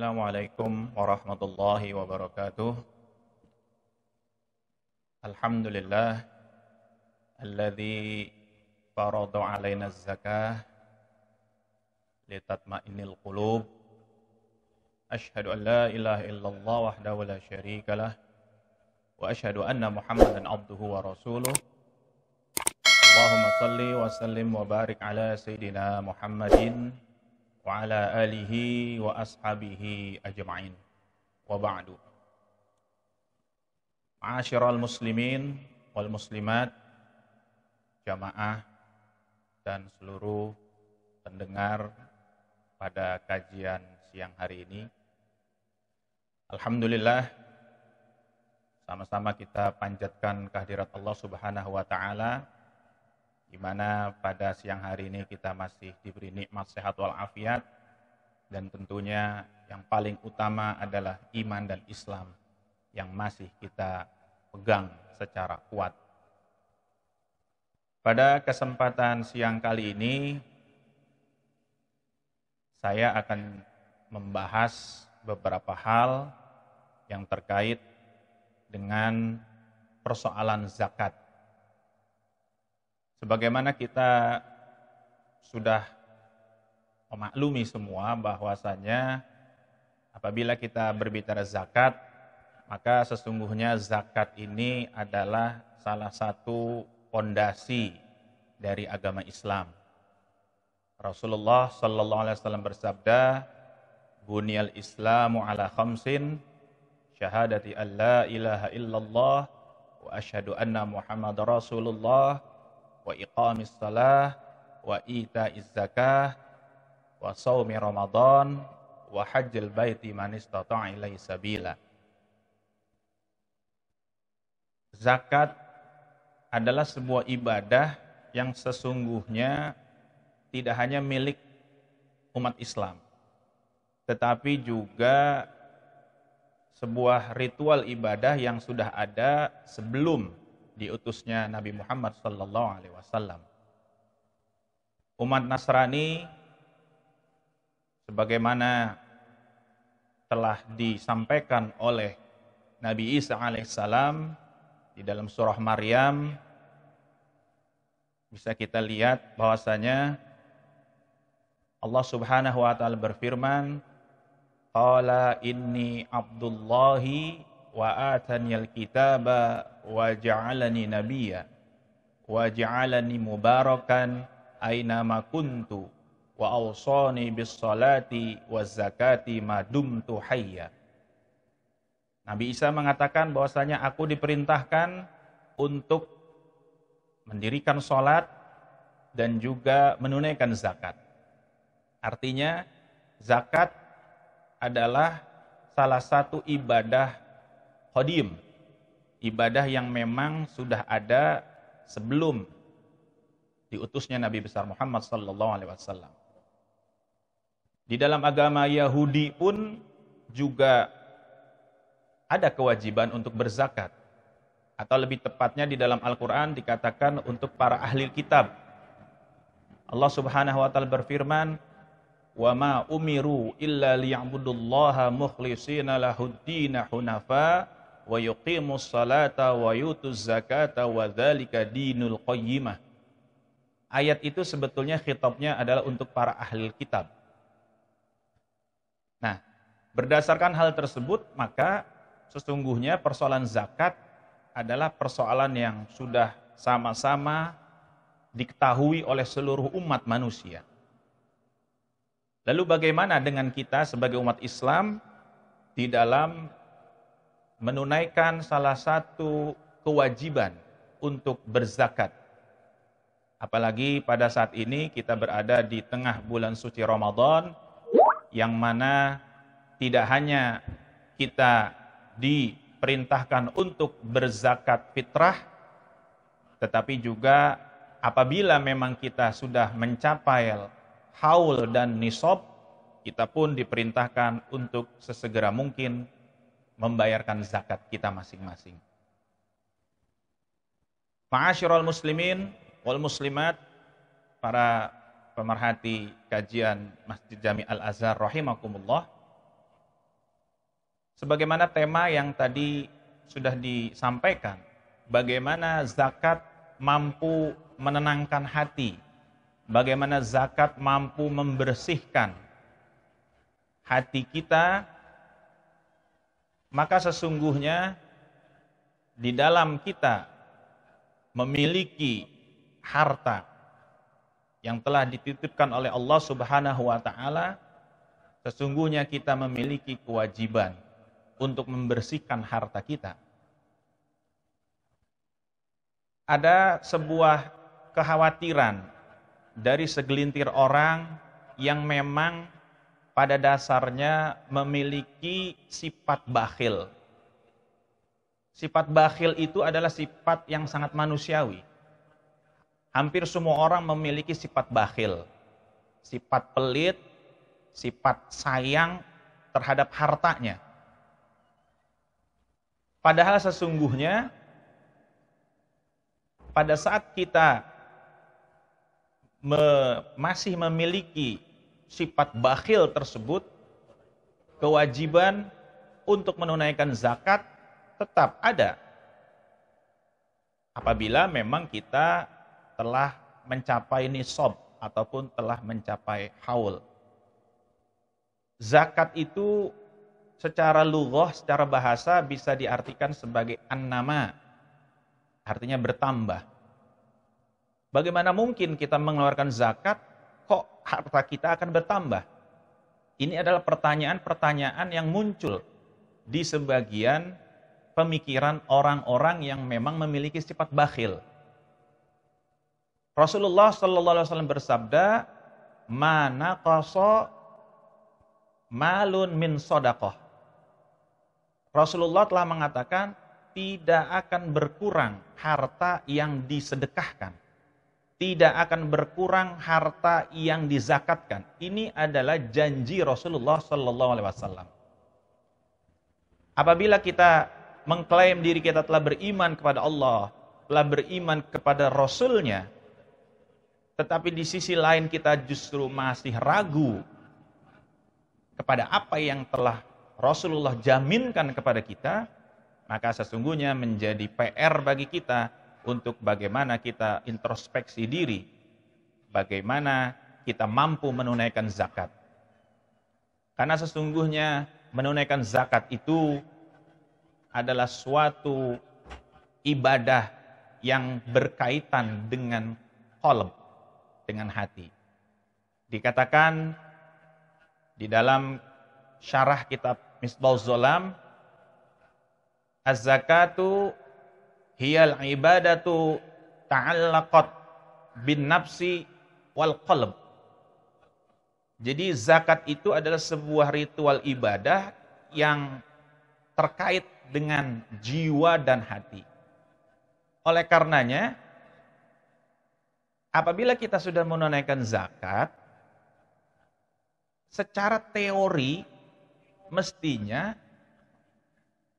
Assalamualaikum warahmatullahi wabarakatuh. Alhamdulillah alladzi farada 'alaina az-zakah litatma'innil qulub. Asyhadu an la ilaha illallah wahdahu la syarikalah wa asyhadu anna Muhammadan abduhu wa rasuluh. Allahumma shalli wa sallim wa barik ala sayidina Muhammadin wa ala alihi wa ashabihi ajma'in. Wa ba'du. Ma'asyiral muslimin wal muslimat, jamaah dan seluruh pendengar pada kajian siang hari ini. Alhamdulillah, sama-sama kita panjatkan kehadirat Allah Subhanahu wa taala, di mana pada siang hari ini kita masih diberi nikmat sehat walafiat, dan tentunya yang paling utama adalah iman dan Islam yang masih kita pegang secara kuat. Pada kesempatan siang kali ini saya akan membahas beberapa hal yang terkait dengan persoalan zakat. Sebagaimana kita sudah memaklumi semua bahwasanya apabila kita berbicara zakat, maka sesungguhnya zakat ini adalah salah satu fondasi dari agama Islam. Rasulullah sallallahu alaihi wasallam bersabda, "Bunyal Islamu ala khamsin, syahadati an la ilaha illallah wa asyhadu anna Muhammadar Rasulullah wa iqamis salah wa ita'iz zakah wa shaumi ramadan wa hajjil baiti man istata'a ilaihi sabila." Zakat adalah sebuah ibadah yang sesungguhnya tidak hanya milik umat Islam, tetapi juga sebuah ritual ibadah yang sudah ada sebelum diutusnya Nabi Muhammad sallallahu alaihi wasallam. Umat Nasrani, sebagaimana telah disampaikan oleh Nabi Isa alaihissalam di dalam surah Maryam, bisa kita lihat bahwasanya Allah Subhanahu wa taala berfirman, "Qala inni Abdullahi wa ataniyal kitaba wa ja'alani nabiyya wa ja'alani mubarakan aina ma kuntu wa awsani bis salati waz zakati ma dumtu hayya." Nabi Isa mengatakan bahwasanya aku diperintahkan untuk mendirikan salat dan juga menunaikan zakat. Artinya zakat adalah salah satu ibadah qadim, ibadah yang memang sudah ada sebelum diutusnya Nabi besar Muhammad sallallahu alaihi wasallam. Di dalam agama Yahudi pun juga ada kewajiban untuk berzakat, atau lebih tepatnya di dalam Al-Qur'an dikatakan untuk para ahli kitab. Allah Subhanahu wa taala berfirman, "Wa ma umiru illa liya'budullaha mukhlishina lahuddin hunafa wa yuqimus salata wa yutuz zakata wa dzalika dinul qayyimah." Ayat itu sebetulnya khitabnya adalah untuk para ahli kitab. Nah, berdasarkan hal tersebut, maka sesungguhnya persoalan zakat adalah persoalan yang sudah sama-sama diketahui oleh seluruh umat manusia. Lalu bagaimana dengan kita sebagai umat Islam di dalam menunaikan salah satu kewajiban untuk berzakat? Apalagi pada saat ini kita berada di tengah bulan suci Ramadan, yang mana tidak hanya kita diperintahkan untuk berzakat fitrah, tetapi juga apabila memang kita sudah mencapai haul dan nisab, kita pun diperintahkan untuk sesegera mungkin membayarkan zakat kita masing-masing. Ma'asyiral muslimin wal muslimat, para pemerhati kajian Masjid Jami Al-Azhar rahimakumullah, Sebagaimana tema yang tadi sudah disampaikan, bagaimana zakat mampu menenangkan hati, bagaimana zakat mampu membersihkan hati kita, maka sesungguhnya di dalam kita memiliki harta yang telah dititipkan oleh Allah Subhanahu wa taala, sesungguhnya kita memiliki kewajiban untuk membersihkan harta kita. Ada sebuah kekhawatiran dari segelintir orang yang memang pada dasarnya memiliki sifat bakhil. Sifat bakhil itu adalah sifat yang sangat manusiawi. Hampir semua orang memiliki sifat bakhil. Sifat pelit, sifat sayang terhadap hartanya. Padahal sesungguhnya pada saat kita masih memiliki sifat bakhil tersebut, kewajiban untuk menunaikan zakat tetap ada. Apabila memang kita telah mencapai nisab ataupun telah mencapai haul. Zakat itu secara lughah, secara bahasa bisa diartikan sebagai an-nama, artinya bertambah. Bagaimana mungkin kita mengeluarkan zakat, kok harta kita akan bertambah? Ini adalah pertanyaan-pertanyaan yang muncul di sebagian pemikiran orang-orang yang memang memiliki sifat bakhil. Rasulullah sallallahu alaihi wasallam bersabda, "Ma naqasa malun min shadaqah." Rasulullah telah mengatakan tidak akan berkurang harta yang disedekahkan. Tidak akan berkurang harta yang dizakatkan. Ini adalah janji Rasulullah sallallahu alaihi wasallam. Apabila kita mengklaim diri kita telah beriman kepada Allah, telah beriman kepada Rasul-Nya, tetapi di sisi lain kita justru masih ragu kepada apa yang telah Rasulullah jaminkan kepada kita, maka sesungguhnya menjadi PR bagi kita untuk bagaimana kita introspeksi diri, bagaimana kita mampu menunaikan zakat. Karena sesungguhnya menunaikan zakat itu adalah suatu ibadah yang berkaitan dengan qalb, dengan hati. Dikatakan di dalam syarah kitab Misbahuz Zolam, az-zakatu hiyal ibadatu ta'allaqat bin nafsi wal qalb. Jadi zakat itu adalah sebuah ritual ibadah yang terkait dengan jiwa dan hati. Oleh karenanya, apabila kita sudah menunaikan zakat, secara teori mestinya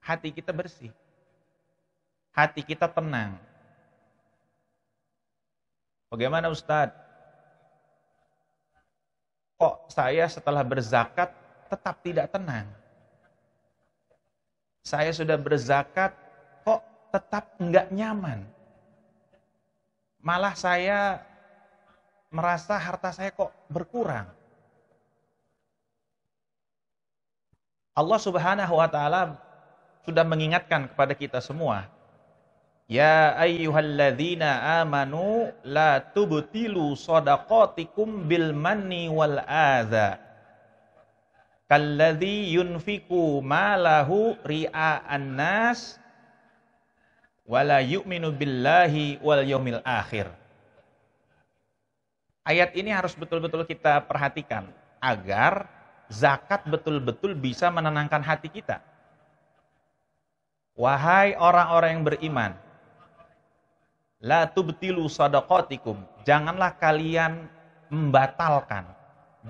hati kita bersih. Hati kita tenang. Bagaimana Ustadz? Kok saya setelah berzakat tetap tidak tenang? Saya sudah berzakat kok tetap enggak nyaman? Malah saya merasa harta saya kok berkurang. Allah Subhanahu wa taala sudah mengingatkan kepada kita semua. Ya ayyuhalladzina amanu la tubtilu shadaqatikum bil manni wal adza. Kalladzi yunfiqu malahu ria'an nas wa la yu'minu billahi wal yaumil akhir. Ayat ini harus betul-betul kita perhatikan agar zakat betul-betul bisa menenangkan hati kita. Wahai orang-orang yang beriman, la tubtilu shadaqatikum, janganlah kalian membatalkan,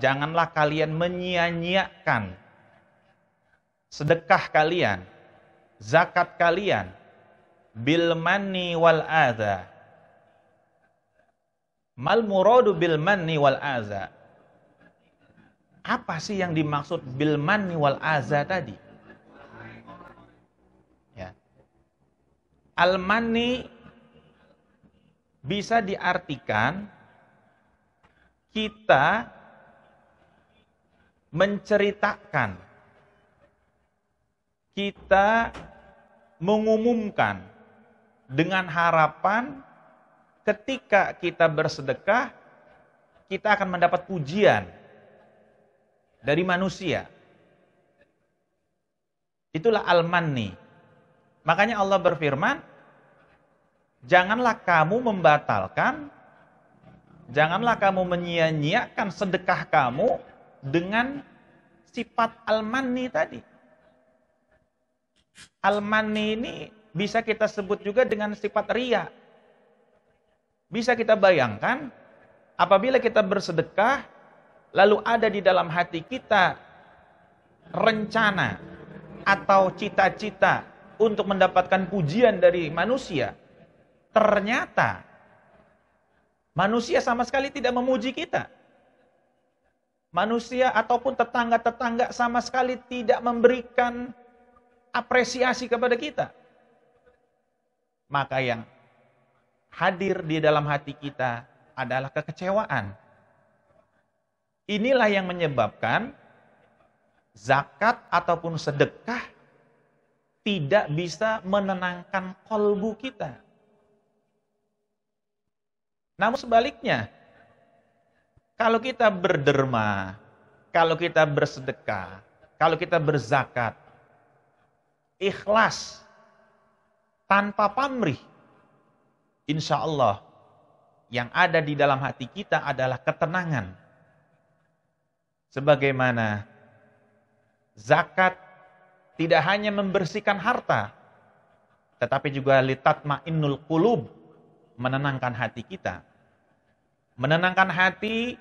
janganlah kalian menyia-nyiakan sedekah kalian, zakat kalian, bil manni wal adza. Mal muradu bil manni wal adza? Apa sih yang dimaksud bil manni wal adza tadi? Al-manni bisa diartikan kita menceritakan, kita mengumumkan dengan harapan ketika kita bersedekah, kita akan mendapat pujian dari manusia. Itulah al-manni. Makanya Allah berfirman, janganlah kamu membatalkan, janganlah kamu menyia-nyiakan sedekah kamu dengan sifat al-manni tadi. Al-manni ini bisa kita sebut juga dengan sifat riya. Bisa kita bayangkan, apabila kita bersedekah, lalu ada di dalam hati kita rencana atau cita-cita untuk mendapatkan pujian dari manusia, ternyata manusia sama sekali tidak memuji kita. Manusia ataupun tetangga-tetangga sama sekali tidak memberikan apresiasi kepada kita. Maka yang hadir di dalam hati kita adalah kekecewaan. Inilah yang menyebabkan zakat ataupun sedekah tidak bisa menenangkan kolbu kita. Namun sebaliknya, kalau kita berderma, kalau kita bersedekah, kalau kita berzakat, ikhlas, tanpa pamrih, insya Allah yang ada di dalam hati kita adalah ketenangan. Sebagaimana zakat tidak hanya membersihkan harta, tetapi juga litatma'innul qulub, menenangkan hati kita. Menenangkan hati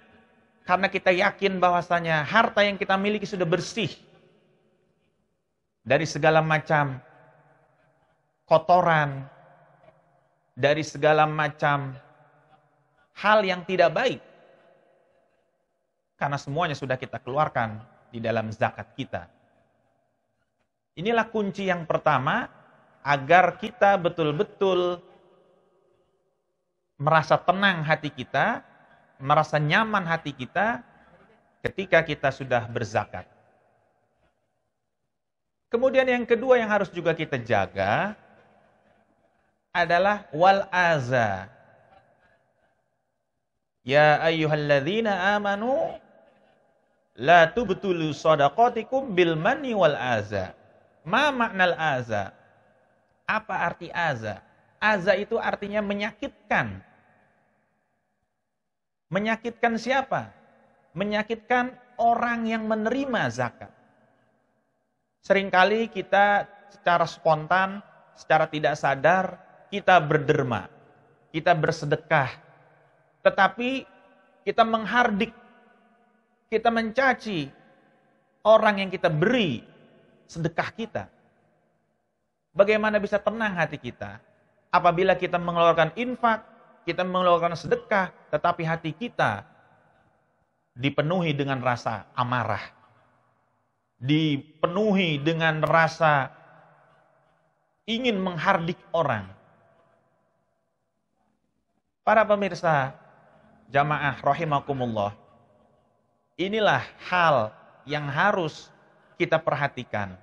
karena kita yakin bahwasanya harta yang kita miliki sudah bersih dari segala macam kotoran, dari segala macam hal yang tidak baik. Karena semuanya sudah kita keluarkan di dalam zakat kita. Inilah kunci yang pertama agar kita betul-betul merasa tenang hati kita, merasa nyaman hati kita ketika kita sudah berzakat. Kemudian yang kedua yang harus juga kita jaga adalah wal aza. Ya ayyuhalladzina amanu la tubtulu shadaqatikum bil manni wal aza. Ma maknal aza? Apa arti aza? Aza itu artinya menyakitkan. Menyakitkan siapa? Menyakitkan orang yang menerima zakat. Seringkali kita secara spontan, secara tidak sadar, kita berderma, kita bersedekah. Tetapi kita menghardik, kita mencaci orang yang kita beri sedekah kita. Bagaimana bisa tenang hati kita apabila kita mengeluarkan infak, kita mengeluarkan sedekah, tetapi hati kita dipenuhi dengan rasa amarah, dipenuhi dengan rasa ingin menghardik orang. Para pemirsa jamaah rahimakumullah, inilah hal yang harus kita perhatikan.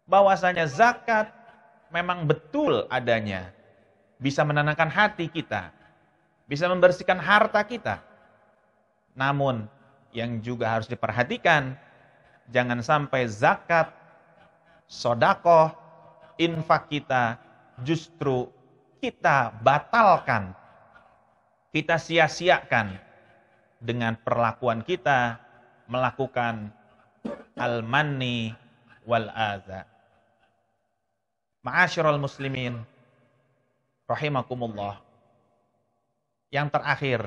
Bahwasanya zakat memang betul adanya, bisa menenangkan hati kita, bisa membersihkan harta kita. Namun yang juga harus diperhatikan, jangan sampai zakat, sedekah, infak kita justru kita batalkan, kita sia-siakan dengan perlakuan kita melakukan al-manni wal aza. Ma'asyiral muslimin rahimakumullah. Yang terakhir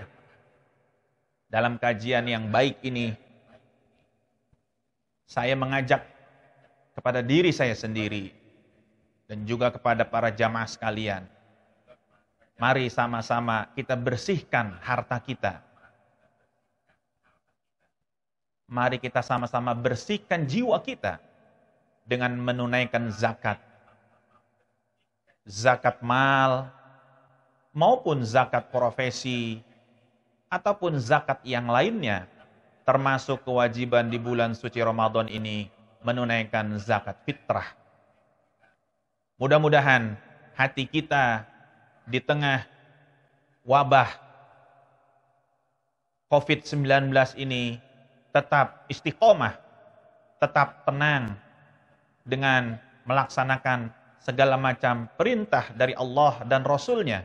dalam kajian yang baik ini, saya mengajak kepada diri saya sendiri dan juga kepada para jamaah sekalian. Mari sama-sama kita bersihkan harta kita. Mari kita sama-sama bersihkan jiwa kita dengan menunaikan zakat. zakat mal, maupun zakat profesi, ataupun zakat yang lainnya, termasuk kewajiban di bulan suci Ramadan ini menunaikan zakat fitrah. Mudah-mudahan hati kita di tengah wabah COVID-19 ini tetap istiqomah, tetap tenang dengan melaksanakan segala macam perintah dari Allah dan Rasul-Nya.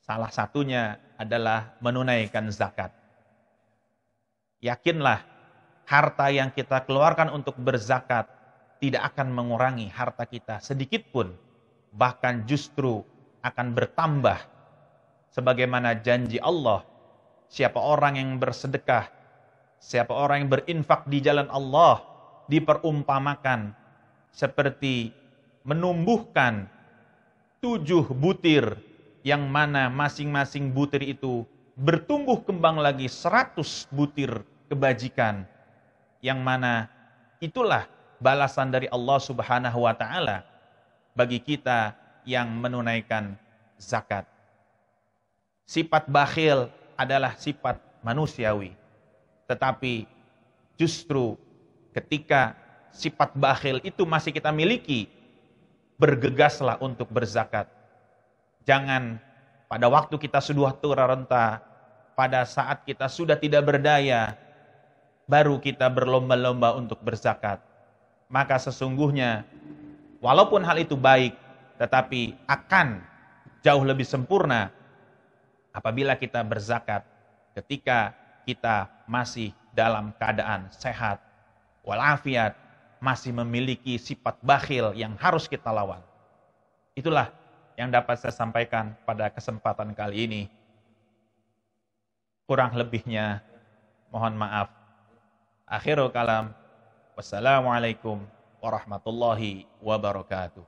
Salah satunya adalah menunaikan zakat. Yakinlah, harta yang kita keluarkan untuk berzakat tidak akan mengurangi harta kita sedikit pun, bahkan justru akan bertambah. Sebagaimana janji Allah, siapa orang yang bersedekah, siapa orang yang berinfak di jalan Allah, diperumpamakan seperti menumbuhkan 7 butir, yang mana masing-masing butir itu bertumbuh kembang lagi 100 butir kebajikan, yang mana itulah balasan dari Allah Subhanahu wa taala bagi kita yang menunaikan zakat. Sifat bakhil adalah sifat manusiawi, tetapi justru ketika sifat bakhil itu masih kita miliki, bergegaslah untuk berzakat. Jangan pada waktu kita sudah tua renta, pada saat kita sudah tidak berdaya, baru kita berlomba-lomba untuk berzakat. Maka sesungguhnya, walaupun hal itu baik, tetapi akan jauh lebih sempurna apabila kita berzakat ketika kita masih dalam keadaan sehat, walafiat, masih memiliki sifat bakhil yang harus kita lawan. Itulah yang dapat saya sampaikan pada kesempatan kali ini. Kurang lebihnya mohon maaf. Akhirul kalam. Wassalamualaikum warahmatullahi wabarakatuh.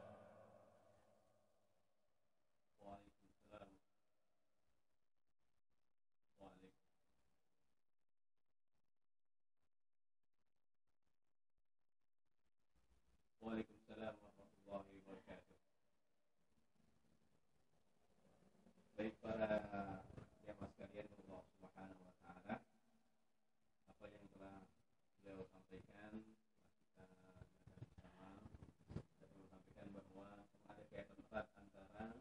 Waalaikumsalam warahmatullahi wabarakatuh. Baik para jamaah sekalian, Allah Subhanahu wa taala, apa yang telah beliau sampaikan kita bersama, dan sampaikan bahwa ada kaitan erat antara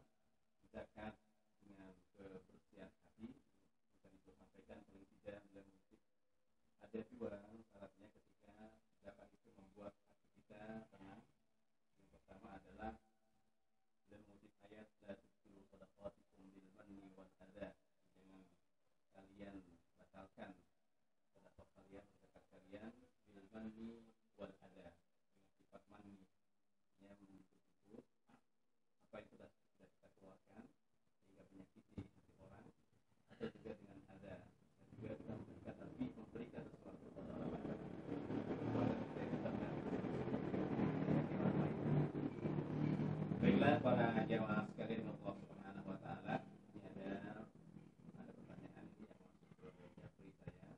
zakat dengan kebersihan hati. Kita itu sampaikan paling tidak dalam ada 2 syaratnya ketika zakat itu membuat hati kita tenang. Yang pertama adalah dalam wujud ayat la tubtilu shadaqatikum bil manni wal adha, jangan kalian batalkan sedekah kalian, zakat kalian bil manni wal adha, dengan sifat manni yang menyebut apa yang sudah kita keluarkan sehingga menyakiti hati orang, atau juga dengan adha, dan juga kita memberikan, tapi memberikan sesuatu kepada orang lain. Baiklah para jamaah sekalian Allah Subhanahu wa taala, ini ada pertanyaan yang masuk ke Japri saya.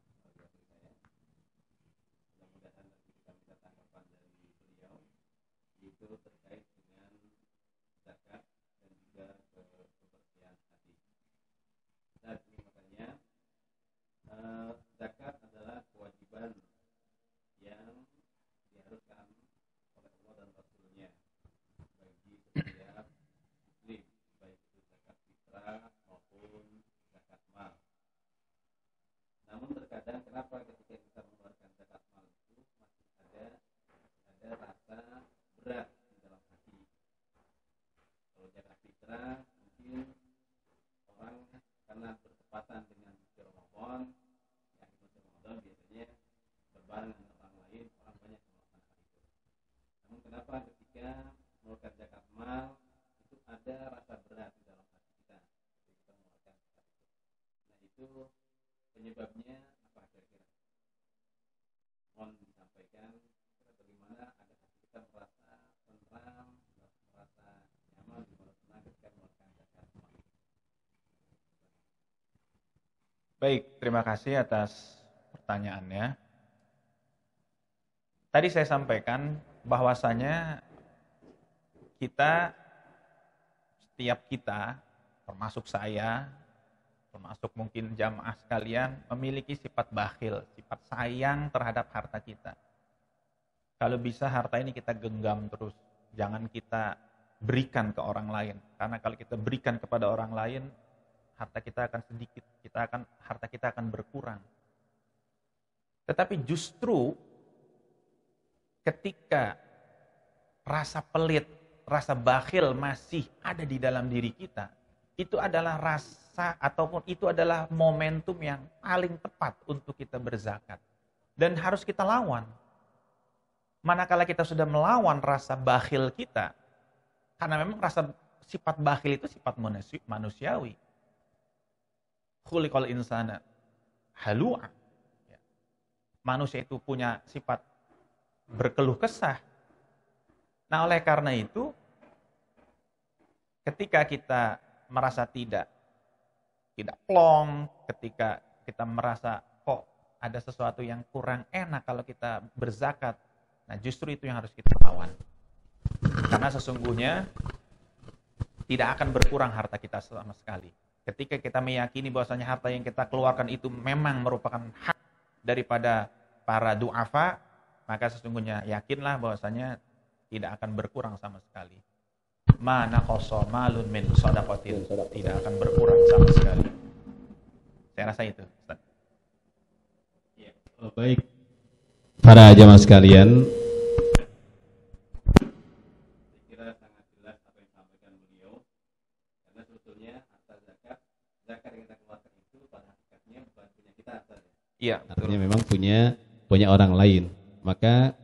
Mudah-mudahan nanti kita minta tanggapan dari beliau, yaitu terkait dengan zakat dan juga kebersihan hati. Dan ini makanya zakat adalah kewajiban yang diharuskan oleh Allah dan Rasul-Nya bagi setiap muslim, baik itu zakat fitrah maupun zakat mal. Namun terkadang kenapa ketika kita mengeluarkan zakat mal itu masih ada rasa berat di dalam hati. Kalau zakat fitrah mungkin orang karena bertepatan dengan bulan Ramadan, yang bulan Ramadan biasanya berbarengan dengan orang lain, orang banyak melakukan hal itu. Namun kenapa ketika mengeluarkan zakat mal itu ada rasa berat di dalam hati kita ketika kita mengeluarkan zakat itu. Nah itu penyebabnya apa kira-kira? Mohon disampaikan bagaimana agar hati kita merasa tenang, merasa nyaman, merasa tenang ketika mengeluarkan zakat mal. Baik, terima kasih atas pertanyaannya. Tadi saya sampaikan bahwasanya kita setiap kita, termasuk saya, termasuk mungkin jamaah sekalian, memiliki sifat bakhil, sifat sayang terhadap harta kita. Kalau bisa harta ini kita genggam terus, jangan kita berikan ke orang lain. Karena kalau kita berikan kepada orang lain, harta kita akan sedikit, harta kita akan berkurang. Tetapi justru ketika rasa pelit, rasa bakhil masih ada di dalam diri kita, itu adalah rasa ataupun itu adalah momentum yang paling tepat untuk kita berzakat. Dan harus kita lawan. Manakala kita sudah melawan rasa bakhil kita, karena memang sifat bakhil itu sifat manusiawi. Khuliqal insana halu'a. Manusia itu punya sifat berkeluh kesah. Nah, oleh karena itu, ketika kita merasa tidak plong, ketika kita merasa kok ada sesuatu yang kurang enak kalau kita berzakat, nah justru itu yang harus kita lawan. Karena sesungguhnya tidak akan berkurang harta kita sama sekali. Ketika kita meyakini bahwasanya harta yang kita keluarkan itu memang merupakan hak daripada para du'afa, maka sesungguhnya yakinlah bahwasanya tidak akan berkurang sama sekali. Ma naqasa malun min shadaqatin, tidak akan berkurang sama sekali. Saya rasa itu, Ustaz. Ya, baik. Para jamaah sekalian, saya kira sangat jelas apa yang disampaikan beliau. Karena sebetulnya harta zakat yang kita keluarkan itu pada hakikatnya bukan punya kita saja. Iya, artinya memang punya orang lain. Maka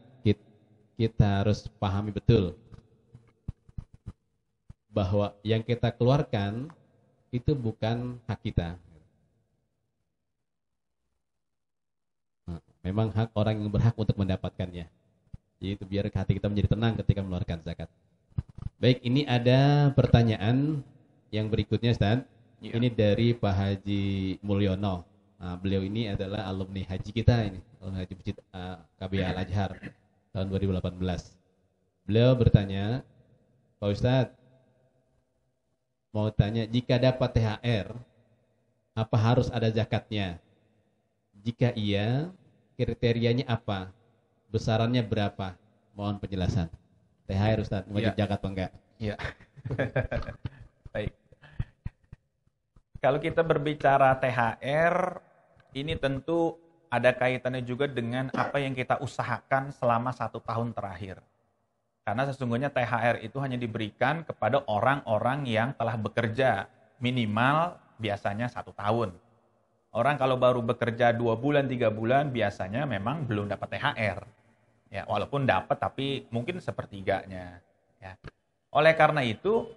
kita harus pahami betul bahwa yang kita keluarkan itu bukan hak kita. Memang hak orang yang berhak untuk mendapatkannya. Jadi itu biar hati kita menjadi tenang ketika mengeluarkan zakat. Baik, ini ada pertanyaan yang berikutnya, Ustaz. Ya. Ini dari Pak Haji Mulyono. Nah, beliau ini adalah alumni haji kita ini, alumni haji masjid KBA Al-Azhar tahun 2018. Beliau bertanya, Pak Ustadz, mau tanya, jika dapat THR, apa harus ada zakatnya? Jika iya, kriterianya apa? Besarannya berapa? Mohon penjelasan. THR Ustadz, wajib zakat apa enggak? Iya. Baik. Kalau kita berbicara THR, ini tentu ada kaitannya juga dengan apa yang kita usahakan selama 1 tahun terakhir. Karena sesungguhnya THR itu hanya diberikan kepada orang-orang yang telah bekerja minimal biasanya 1 tahun. Orang kalau baru bekerja 2 bulan, 3 bulan biasanya memang belum dapat THR. Ya, walaupun dapat tapi mungkin sepertiganya. Ya. Oleh karena itu,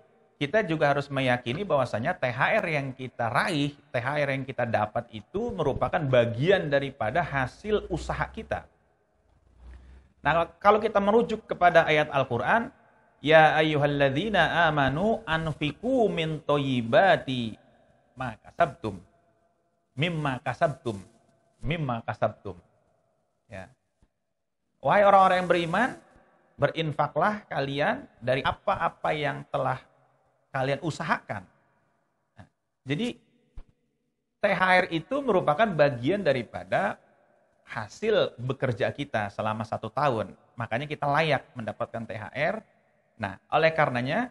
kita juga harus meyakini bahwasanya THR yang kita raih, THR yang kita dapat itu merupakan bagian daripada hasil usaha kita. Nah, kalau kita merujuk kepada ayat Al-Qur'an, ya ayyuhalladzina amanu anfiqu min thayyibati ma kasabtum. Mimma kasabtum. Ya. Wahai orang-orang yang beriman, berinfaklah kalian dari apa-apa yang telah kalian usahakan. Nah, jadi THR itu merupakan bagian daripada hasil bekerja kita selama 1 tahun. Makanya kita layak mendapatkan THR. Nah, oleh karenanya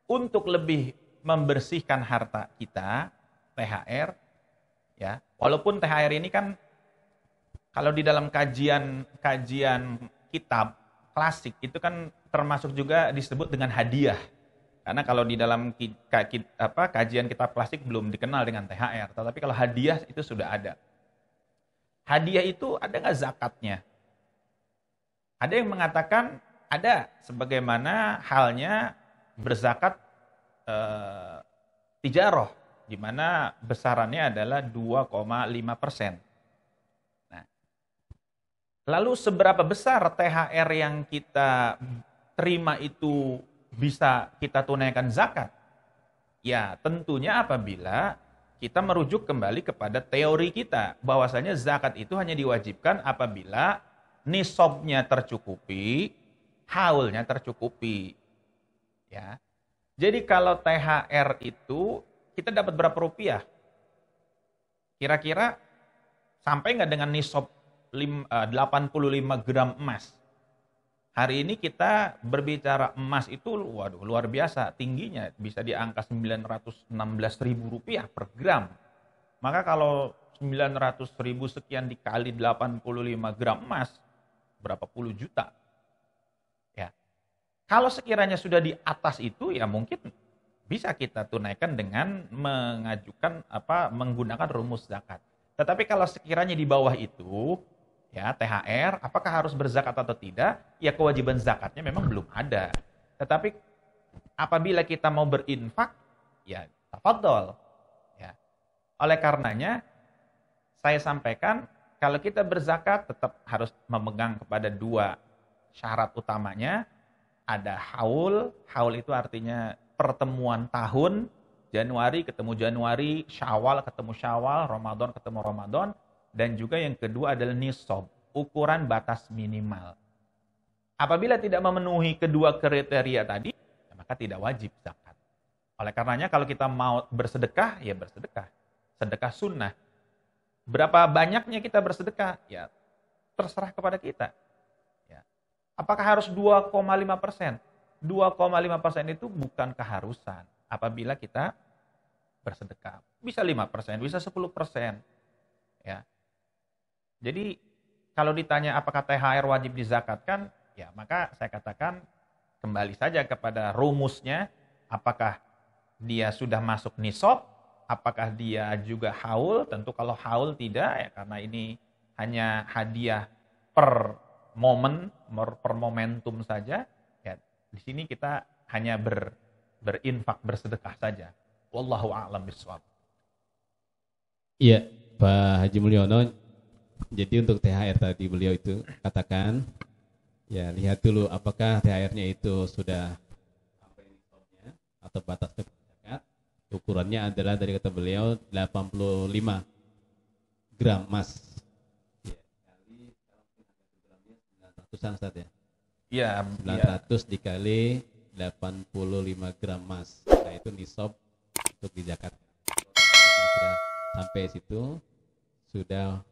untuk lebih membersihkan harta kita, THR, ya, walaupun THR ini kan kalau di dalam kajian kitab klasik itu kan termasuk juga disebut dengan hadiah. Karena kalau di dalam kajian kitab klasik belum dikenal dengan THR. Tetapi kalau hadiah itu sudah ada. Hadiah itu ada nggak zakatnya? Ada yang mengatakan ada. Sebagaimana halnya berzakat tijaroh. Di mana besarannya adalah 2,5%. Nah, lalu seberapa besar THR yang kita terima itu bisa kita tunaikan zakat? Ya, tentunya apabila kita merujuk kembali kepada teori kita bahwasanya zakat itu hanya diwajibkan apabila nisabnya tercukupi, haulnya tercukupi. Ya. Jadi kalau THR itu kita dapat berapa rupiah? Kira-kira sampai nggak dengan nisab 85 gram emas? Hari ini kita berbicara emas itu, waduh, luar biasa tingginya, bisa di angka 916.000 rupiah per gram. Maka kalau 900.000 sekian dikali 85 gram emas, berapa puluh juta. Ya. Kalau sekiranya sudah di atas itu, ya mungkin bisa kita tunaikan dengan menggunakan rumus zakat. Tetapi kalau sekiranya di bawah itu, ya THR, apakah harus berzakat atau tidak? Ya kewajiban zakatnya memang belum ada. Tetapi apabila kita mau berinfak, ya tafadhol. Ya. Oleh karenanya, saya sampaikan kalau kita berzakat tetap harus memegang kepada dua syarat utamanya. Ada haul itu artinya pertemuan tahun, Januari ketemu Januari, Syawal ketemu Syawal, Ramadan ketemu Ramadan. Dan juga yang kedua adalah nisab, ukuran batas minimal. Apabila tidak memenuhi kedua kriteria tadi, maka tidak wajib zakat. Oleh karenanya kalau kita mau bersedekah, ya bersedekah. Sedekah sunnah. Berapa banyaknya kita bersedekah? Ya terserah kepada kita. Ya. Apakah harus 2,5%? 2,5% itu bukan keharusan apabila kita bersedekah. Bisa 5%, bisa 10%. Ya. Jadi kalau ditanya apakah THR wajib dizakatkan, ya maka saya katakan kembali saja kepada rumusnya, apakah dia sudah masuk nisab, apakah dia juga haul. Tentu kalau haul tidak, ya karena ini hanya hadiah per momen, per momentum saja. Ya, di sini kita hanya berinfak, bersedekah saja. Wallahu a'lam bishawab. Iya, Pak Haji Mulyono. Jadi untuk THR tadi beliau itu katakan, ya lihat dulu apakah THR-nya itu sudah sampai nisabnya atau batas zakat. Ukurannya adalah dari kata beliau 85 gram emas. Ya, kali gramnya 900-an Ustaz ya. Iya, 900 dikali 85 gram emas. Nah, itu nisab untuk di zakat. Sudah sampai situ sudah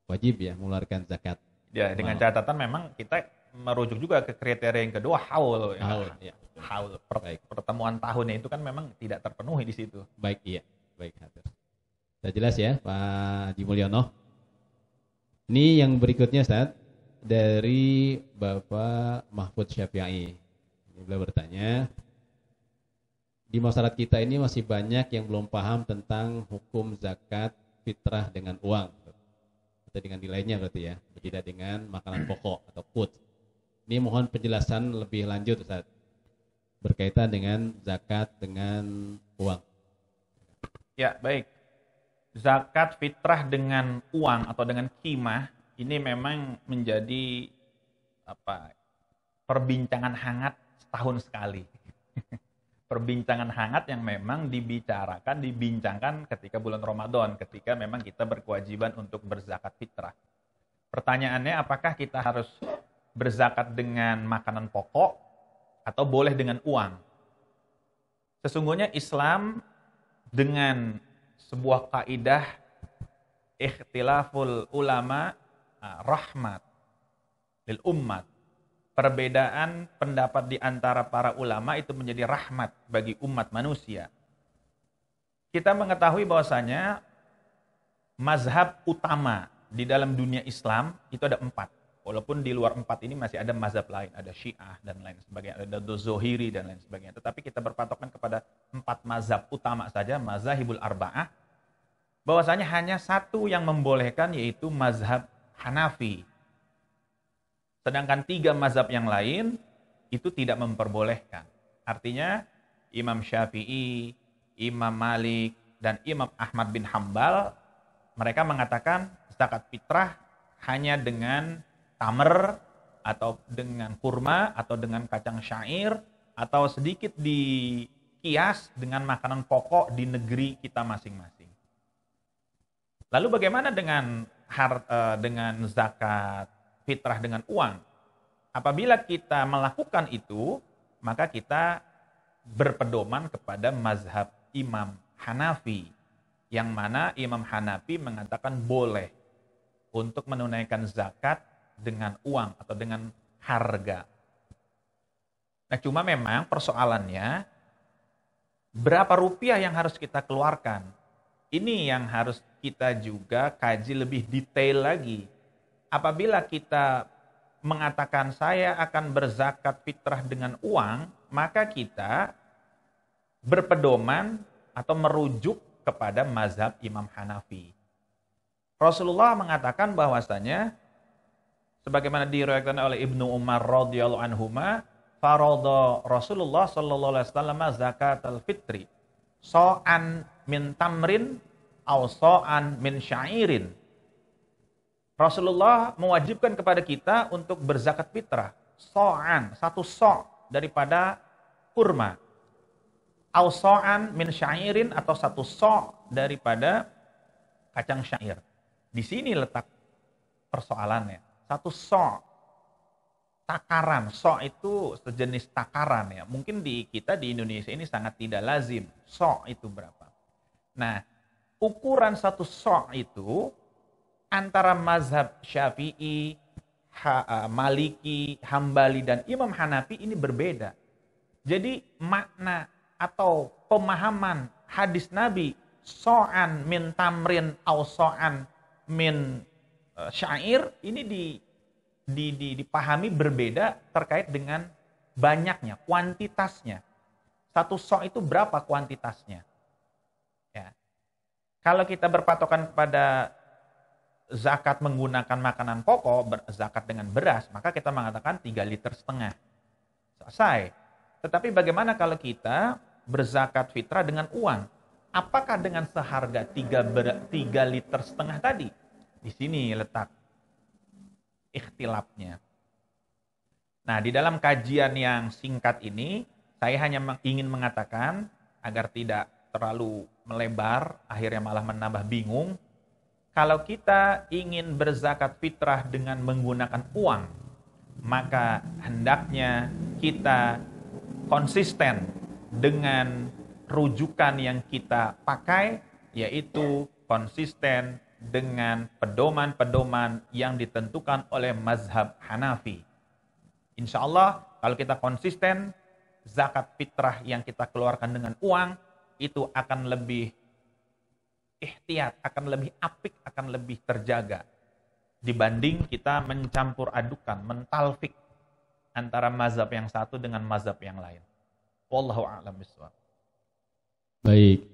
wajib ya mengeluarkan zakat. Ya, dengan catatan memang kita merujuk juga ke kriteria yang kedua, haul. Haul, ya. Haul, pertemuan tahunnya itu kan memang tidak terpenuhi di situ. Baik, iya. Baik, hadir. Sudah jelas ya, Pak Haji Mulyono. Ini yang berikutnya, Ustaz, dari Bapak Mahfud Syafi'i. Ini beliau bertanya, di masyarakat kita ini masih banyak yang belum paham tentang hukum zakat fitrah dengan uang. Atau dengan nilainya berarti ya, berbeda dengan makanan pokok atau food. Ini mohon penjelasan lebih lanjut Ustaz, berkaitan dengan zakat dengan uang. Ya, baik. Zakat fitrah dengan uang atau dengan qimah ini memang menjadi perbincangan hangat setahun sekali. Perbincangan hangat yang memang dibincangkan ketika bulan Ramadan, ketika memang kita berkewajiban untuk berzakat fitrah. Pertanyaannya, apakah kita harus berzakat dengan makanan pokok atau boleh dengan uang? Sesungguhnya Islam dengan sebuah kaidah ikhtilaful ulama rahmat lil ummat. Perbedaan pendapat di antara para ulama itu menjadi rahmat bagi umat manusia. Kita mengetahui bahwasanya mazhab utama di dalam dunia Islam itu ada 4. Walaupun di luar 4 ini masih ada mazhab lain, ada Syiah dan lain sebagainya, ada Zohiri dan lain sebagainya. Tetapi kita berpatokan kepada 4 mazhab utama saja, mazahibul arba'ah. Bahwasanya hanya satu yang membolehkan, yaitu mazhab Hanafi. Sedangkan 3 mazhab yang lain itu tidak memperbolehkan. Artinya Imam Syafi'i, Imam Malik, dan Imam Ahmad bin Hambal, mereka mengatakan zakat fitrah hanya dengan tamr, atau dengan kurma, atau dengan kacang syair, atau sedikit dikias dengan makanan pokok di negeri kita masing-masing. Lalu bagaimana dengan zakat fitrah dengan uang? Apabila kita melakukan itu, maka kita berpedoman kepada mazhab Imam Hanafi, yang mana Imam Hanafi mengatakan boleh untuk menunaikan zakat dengan uang atau dengan harga. Nah, cuma memang persoalannya berapa rupiah yang harus kita keluarkan. Ini yang harus kita juga kaji lebih detail lagi. Apabila kita mengatakan saya akan berzakat fitrah dengan uang, maka kita berpedoman atau merujuk kepada mazhab Imam Hanafi. Rasulullah mengatakan bahwasanya sebagaimana diriwayatkan oleh Ibnu Umar radhiyallahu anhuma, faradha Rasulullah sallallahu alaihi wasallam zakatul fitri so'an min tamrin aw so'an min syairin. Rasulullah mewajibkan kepada kita untuk berzakat fitrah so'an, satu so' daripada kurma, aw so'an min syairin, atau satu so' daripada kacang syair. Di sini letak persoalannya. Satu so', takaran. So' itu sejenis takaran ya. Mungkin di kita di Indonesia ini sangat tidak lazim. So' itu berapa? Nah, ukuran satu so' itu antara mazhab Syafi'i, Maliki, Hambali, dan Imam Hanafi ini berbeda. Jadi makna atau pemahaman hadis Nabi so'an min tamrin aw so'an min syair ini dipahami berbeda terkait dengan banyaknya, kuantitasnya. Satu so' itu berapa kuantitasnya? Ya. Kalau kita berpatokan kepada zakat menggunakan makanan pokok, zakat dengan beras, maka kita mengatakan 3,5 liter. Selesai. Tetapi bagaimana kalau kita berzakat fitrah dengan uang? Apakah dengan seharga 3,5 liter tadi? Di sini letak ikhtilafnya. Nah, di dalam kajian yang singkat ini, saya hanya ingin mengatakan agar tidak terlalu melebar, akhirnya malah menambah bingung. Kalau kita ingin berzakat fitrah dengan menggunakan uang, maka hendaknya kita konsisten dengan rujukan yang kita pakai, yaitu konsisten dengan pedoman-pedoman yang ditentukan oleh mazhab Hanafi. Insya Allah, kalau kita konsisten, zakat fitrah yang kita keluarkan dengan uang, itu akan lebih ihtiyat, akan lebih apik, akan lebih terjaga dibanding kita mencampur adukan, mentalfik antara mazhab yang satu dengan mazhab yang lain. Wallahu a'lam bishawab. Baik,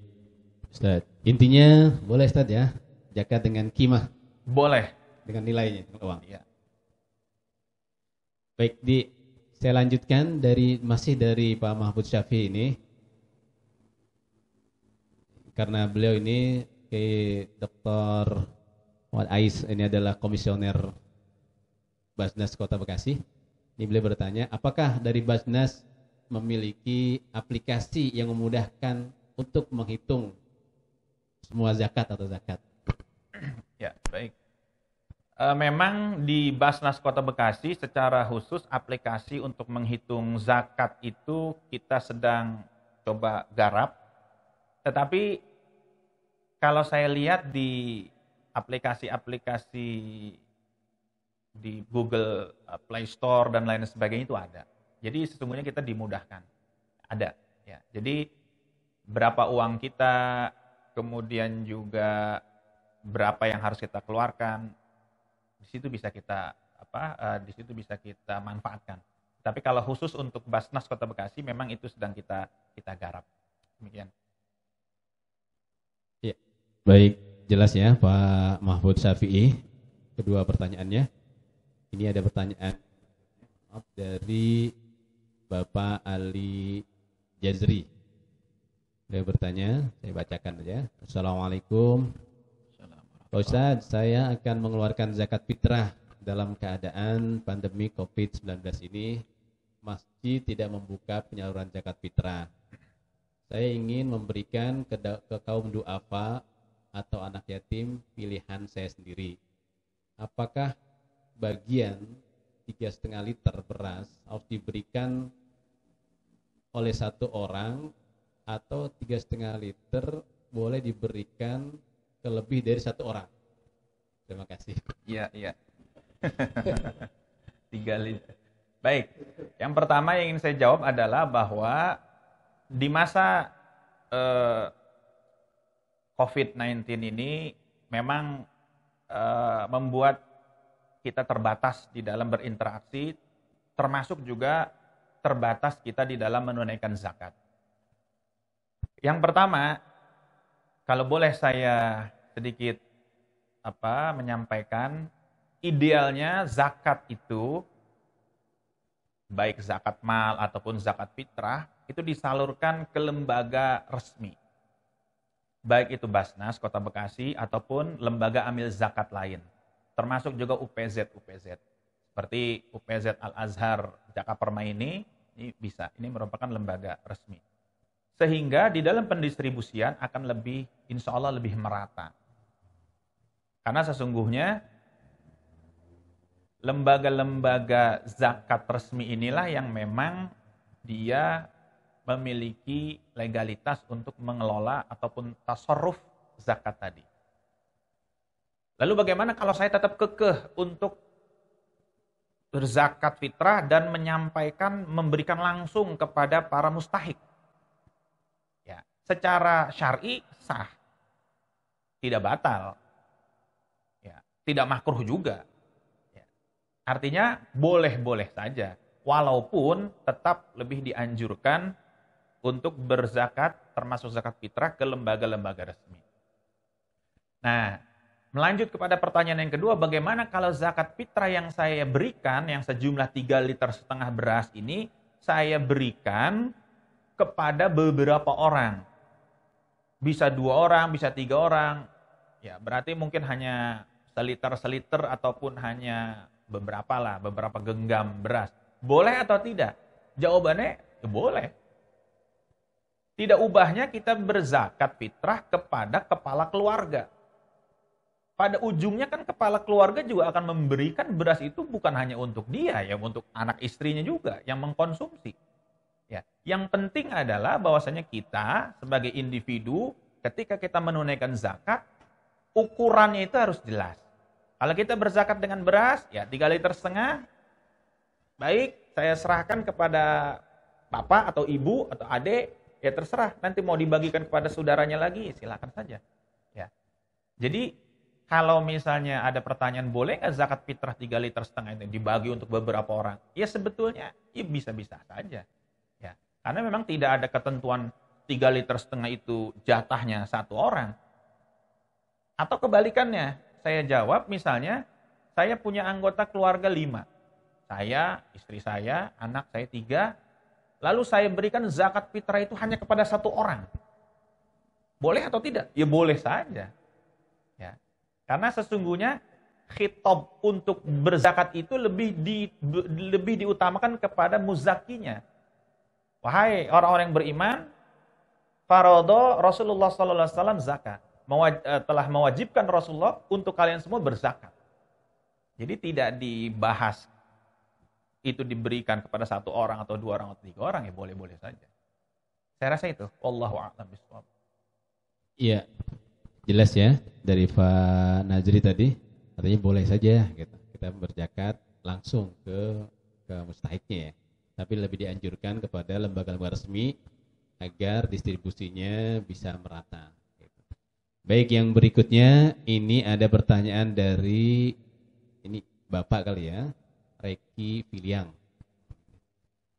Ustaz. Intinya boleh Ustaz ya, zakat dengan qimah. Boleh. Dengan nilainya, dengan uang. Ya. Baik, saya lanjutkan masih dari Pak Mahfud Syafi'i ini. Karena beliau ini Dr. Muhammad Ais ini adalah komisioner Basnas Kota Bekasi. Ini beliau bertanya, apakah dari Basnas memiliki aplikasi yang memudahkan untuk menghitung semua zakat atau zakat? Ya, baik. Memang di Basnas Kota Bekasi secara khusus aplikasi untuk menghitung zakat itu kita sedang coba garap. Tetapi kalau saya lihat di aplikasi-aplikasi di Google Play Store dan lain sebagainya itu ada. Jadi sesungguhnya kita dimudahkan. Ada. Ya. Jadi berapa uang kita, kemudian juga berapa yang harus kita keluarkan, di situ bisa kita manfaatkan. Tapi kalau khusus untuk Basnas Kota Bekasi memang itu sedang kita garap. Demikian. Ya. Baik, jelas ya Pak Mahfud Syafi'i. Kedua pertanyaannya. Ini ada pertanyaan dari Bapak Ali Jazri. Dia bertanya, saya bacakan saja. Assalamualaikum. Pak Ustadz, saya akan mengeluarkan zakat fitrah dalam keadaan pandemi COVID-19 ini. Masjid tidak membuka penyaluran zakat fitrah. Saya ingin memberikan ke kaum duafa atau anak yatim pilihan saya sendiri. Apakah bagian 3,5 liter beras harus diberikan oleh satu orang atau 3,5 liter boleh diberikan ke lebih dari satu orang? Terima kasih. Iya, iya. 3 liter. Baik, yang pertama yang ingin saya jawab adalah bahwa di masa COVID-19 ini memang membuat kita terbatas di dalam berinteraksi, termasuk juga terbatas kita di dalam menunaikan zakat. Yang pertama, kalau boleh saya sedikit menyampaikan, idealnya zakat itu, baik zakat mal ataupun zakat fitrah, itu disalurkan ke lembaga resmi. Baik itu Basnas Kota Bekasi ataupun lembaga amil zakat lain. Termasuk juga UPZ. Seperti UPZ Al-Azhar Jakaperma ini bisa. Ini merupakan lembaga resmi. Sehingga di dalam pendistribusian akan lebih, insya Allah lebih merata. Karena sesungguhnya lembaga-lembaga zakat resmi inilah yang memang dia memiliki legalitas untuk mengelola ataupun tasarruf zakat tadi. Lalu bagaimana kalau saya tetap kekeh untuk berzakat fitrah dan menyampaikan, memberikan langsung kepada para mustahik? Ya, secara syar'i sah, tidak batal, ya, tidak makruh juga. Ya. Artinya boleh-boleh saja, walaupun tetap lebih dianjurkan untuk berzakat, termasuk zakat fitrah, ke lembaga-lembaga resmi. Nah, melanjut kepada pertanyaan yang kedua, bagaimana kalau zakat fitrah yang saya berikan, yang sejumlah 3,5 liter beras ini, saya berikan kepada beberapa orang. Bisa 2 orang, bisa 3 orang. Ya, berarti mungkin hanya seliter ataupun hanya beberapa genggam beras. Boleh atau tidak? Jawabannya, ya boleh. Tidak ubahnya kita berzakat fitrah kepada kepala keluarga. Pada ujungnya kan kepala keluarga juga akan memberikan beras itu bukan hanya untuk dia, ya untuk anak istrinya juga yang mengkonsumsi. Ya, yang penting adalah bahwasanya kita sebagai individu ketika kita menunaikan zakat, ukurannya itu harus jelas. Kalau kita berzakat dengan beras, ya 3,5 liter, baik saya serahkan kepada bapak atau ibu atau adik, ya terserah, nanti mau dibagikan kepada saudaranya lagi, silakan saja. Ya. Jadi kalau misalnya ada pertanyaan, boleh nggak zakat fitrah 3,5 liter itu dibagi untuk beberapa orang? Ya sebetulnya ya bisa-bisa saja. Ya. Karena memang tidak ada ketentuan 3,5 liter itu jatahnya satu orang. Atau kebalikannya, saya jawab misalnya, saya punya anggota keluarga 5. Saya, istri saya, anak saya 3, lalu saya berikan zakat fitrah itu hanya kepada satu orang. Boleh atau tidak? Ya boleh saja. Ya. Karena sesungguhnya khitab untuk berzakat itu lebih diutamakan kepada muzakinya. Wahai orang-orang yang beriman, faradha Rasulullah SAW zakat. Telah mewajibkan Rasulullah untuk kalian semua berzakat. Jadi tidak dibahas itu diberikan kepada satu orang atau 2 orang atau 3 orang, ya boleh-boleh saja. Saya rasa itu. Wallahu a'lam bishawab. Iya, jelas ya dari Pak Najri tadi, artinya boleh saja gitu. Kita berzakat langsung ke mustahiknya ya. Tapi lebih dianjurkan kepada lembaga-lembaga resmi agar distribusinya bisa merata. Gitu. Baik, yang berikutnya ini ada pertanyaan dari ini Bapak kali ya. Reki Filiang.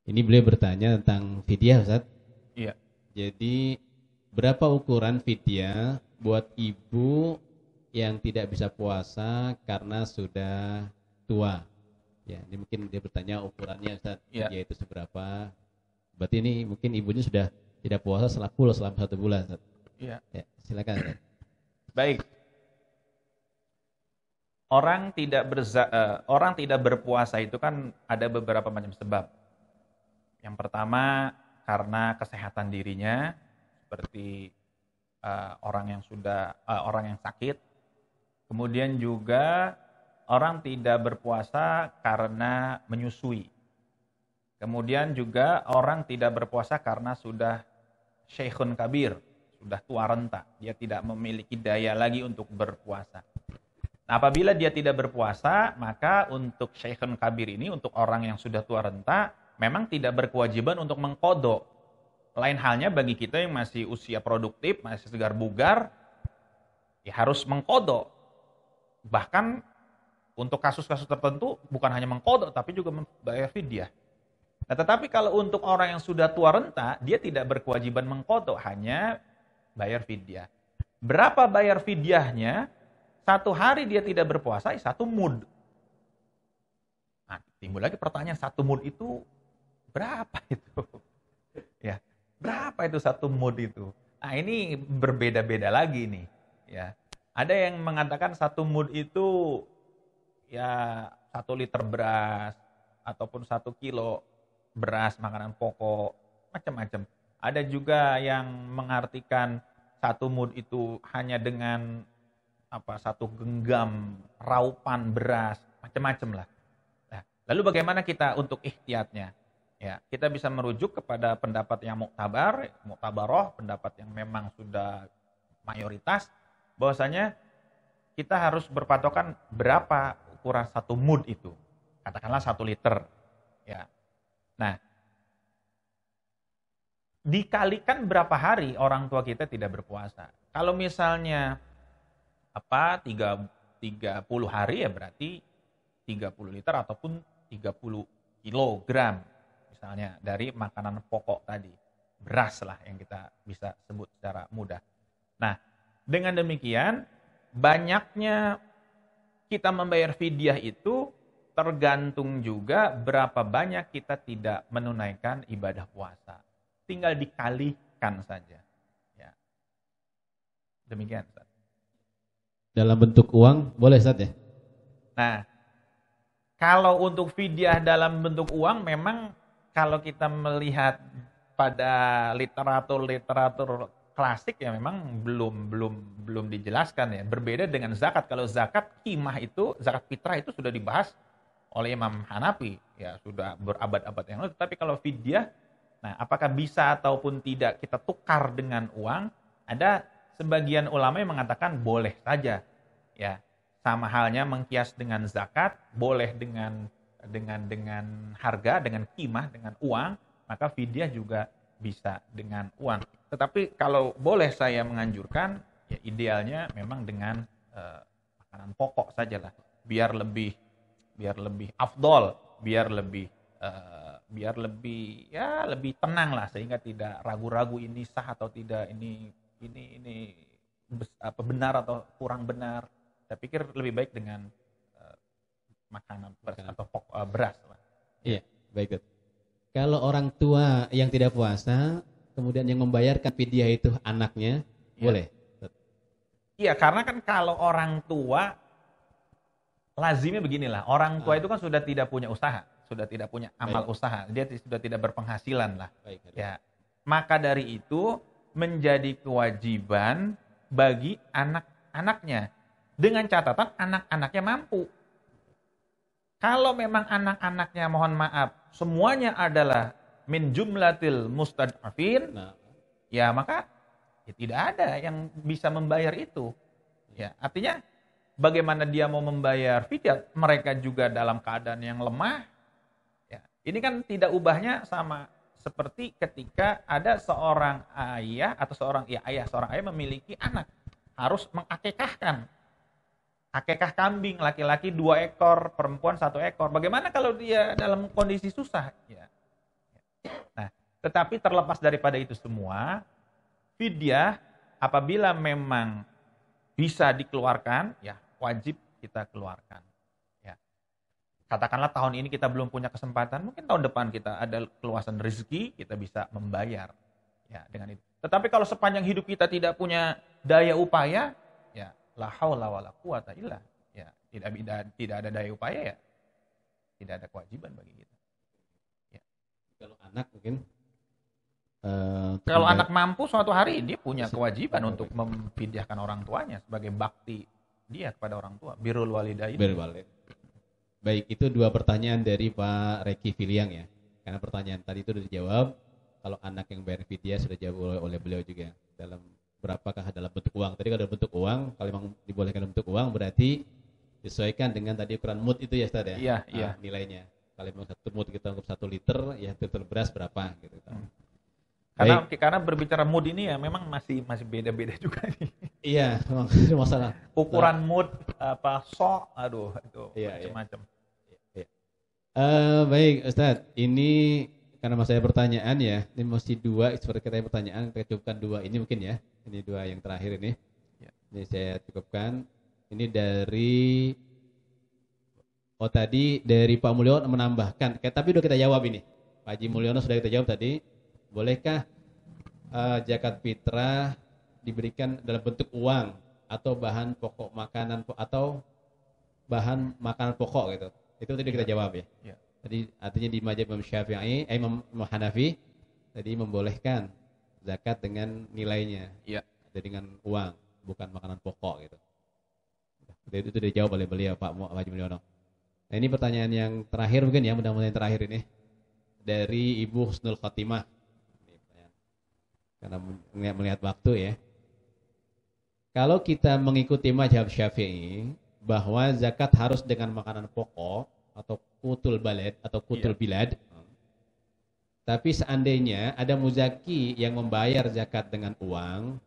Ini beliau bertanya tentang fidyah, Ustaz. Iya. Jadi berapa ukuran fidyah buat ibu yang tidak bisa puasa karena sudah tua? Ya, ini mungkin dia bertanya ukurannya, Ustaz. Iya. Fidyah itu seberapa? Berarti ini mungkin ibunya sudah tidak puasa selama 1 bulan, Ustaz. Iya. Ya, silakan, Ustaz. Baik. Orang tidak berpuasa itu kan ada beberapa macam sebab. Yang pertama karena kesehatan dirinya, seperti orang yang sakit. Kemudian juga orang tidak berpuasa karena menyusui. Kemudian juga orang tidak berpuasa karena sudah syekhun kabir, sudah tua renta. Dia tidak memiliki daya lagi untuk berpuasa. Nah, apabila dia tidak berpuasa, maka untuk syekhun kabir ini, untuk orang yang sudah tua renta, memang tidak berkewajiban untuk mengqadha. Lain halnya bagi kita yang masih usia produktif, masih segar bugar, ya harus mengqadha. Bahkan untuk kasus-kasus tertentu bukan hanya mengqadha tapi juga membayar fidyah. Nah, tetapi kalau untuk orang yang sudah tua renta, dia tidak berkewajiban mengqadha, hanya bayar fidyah. Berapa bayar fidyahnya? 1 hari dia tidak berpuasa, 1 mud. Nah, timbul lagi pertanyaan, 1 mud itu berapa itu? Ya, berapa itu 1 mud itu? Nah, ini berbeda-beda lagi nih. Ya, ada yang mengatakan 1 mud itu ya 1 liter beras ataupun 1 kilo beras, makanan pokok, macam-macam. Ada juga yang mengartikan 1 mud itu hanya dengan 1 genggam raupan beras, macam-macam lah. Nah, lalu bagaimana kita untuk ihtiyatnya? Ya, kita bisa merujuk kepada pendapat yang muktabaroh, pendapat yang memang sudah mayoritas, bahwasanya kita harus berpatokan berapa ukuran 1 mud itu. Katakanlah 1 liter. Ya. Nah, dikalikan berapa hari orang tua kita tidak berpuasa. Kalau misalnya 30 hari ya berarti 30 liter ataupun 30 kilogram misalnya dari makanan pokok tadi. Beras lah yang kita bisa sebut secara mudah. Nah, dengan demikian banyaknya kita membayar fidyah itu tergantung juga berapa banyak kita tidak menunaikan ibadah puasa. Tinggal dikalikan saja. Ya. Demikian, Ustaz. Dalam bentuk uang boleh, Ustaz ya? Nah, kalau untuk fidyah dalam bentuk uang memang kalau kita melihat pada literatur klasik ya memang belum dijelaskan ya. Berbeda dengan zakat. Kalau zakat qimah itu, zakat fitrah itu sudah dibahas oleh Imam Hanafi, ya sudah berabad-abad yang lalu. Tapi kalau fidyah, nah apakah bisa ataupun tidak kita tukar dengan uang? Ada sebagian ulama yang mengatakan boleh saja, ya sama halnya mengkias dengan zakat, boleh dengan harga, dengan qimah, dengan uang, maka fidyah juga bisa dengan uang. Tetapi kalau boleh saya menganjurkan, ya idealnya memang dengan makanan pokok sajalah, biar lebih afdol, biar lebih tenang lah, sehingga tidak ragu-ragu ini sah atau tidak, ini benar atau kurang benar. Saya pikir lebih baik dengan makanan beras atau beras lah. Iya, baik. Kalau orang tua yang tidak puasa kemudian yang membayarkan fidyah itu anaknya, ya, boleh? Iya, karena kan kalau orang tua lazimnya beginilah, orang tua itu kan sudah tidak punya usaha, sudah tidak punya amal usaha, dia sudah tidak berpenghasilan lah. Ya, maka dari itu menjadi kewajiban bagi anak-anaknya dengan catatan anak-anaknya mampu. Kalau memang anak-anaknya, mohon maaf, semuanya adalah min jumlatil mustad'afin, ya maka ya tidak ada yang bisa membayar itu. Ya, artinya bagaimana dia mau membayar fidyah? Mereka juga dalam keadaan yang lemah. Ya, ini kan tidak ubahnya sama seperti ketika ada seorang ayah atau seorang ayah memiliki anak, harus mengakekahkan. Akekah kambing, laki-laki 2 ekor, perempuan 1 ekor. Bagaimana kalau dia dalam kondisi susah? Ya. Nah, tetapi terlepas daripada itu semua, fidyah apabila memang bisa dikeluarkan, ya wajib kita keluarkan. Ya. Katakanlah tahun ini kita belum punya kesempatan, mungkin tahun depan kita ada keluasan rezeki, kita bisa membayar. Ya, dengan itu. Tetapi kalau sepanjang hidup kita tidak punya daya upaya, ya la haula wala quwata illa, ya tidak ada daya upaya, ya tidak ada kewajiban bagi kita. Ya. Kalau anak mungkin kalau anak mampu suatu hari dia punya kewajiban untuk memfidyahkan orang tuanya sebagai bakti dia kepada orang tua, birrul walidain. Baik, itu 2 pertanyaan dari Pak Reki Filiang ya. Karena pertanyaan tadi itu sudah dijawab. Kalau anak yang bayar fidyah sudah dijawab oleh beliau juga. Dalam berapakah dalam bentuk uang? Tadi kalau dalam bentuk uang, kalau memang dibolehkan dalam bentuk uang berarti disesuaikan dengan tadi ukuran mud itu ya Ustaz ya? Iya, iya. Nilainya. Kalau memang satu mud kita anggap 1 liter, ya liter beras berapa gitu. Karena berbicara mood ini ya memang masih beda-beda juga nih. Iya, memang masalah. Ukuran mood sok, aduh itu Iya, macam-macam. Iya. Baik Ustadz, ini karena masih ada pertanyaan ya, ini masih 2 seperti kita pertanyaan, kita cukupkan 2 ini mungkin ya. Ini 2 yang terakhir ini. Ya. Ini saya cukupkan. Ini dari tadi dari Pak Mulyono menambahkan, tapi udah kita jawab ini. Pak Haji Mulyono sudah kita jawab tadi. Bolehkah zakat fitrah diberikan dalam bentuk uang atau bahan pokok makanan atau bahan makanan pokok gitu? Itu tadi kita jawab ya. Ya. Tadi artinya di mazhab Imam Syafi'i, Imam Hanafi tadi membolehkan zakat dengan nilainya. Iya. Dengan uang, bukan makanan pokok gitu. Itu dijawab oleh beliau Pak Haji Mulyono. Nah, ini pertanyaan yang terakhir mungkin ya, mudah-mudahan yang terakhir ini dari Ibu Husnul Khotimah. Karena melihat waktu ya. Kalau kita mengikuti mazhab Syafi'i bahwa zakat harus dengan makanan pokok atau kutul balad atau kutul bilad. Tapi seandainya ada muzaki yang membayar zakat dengan uang,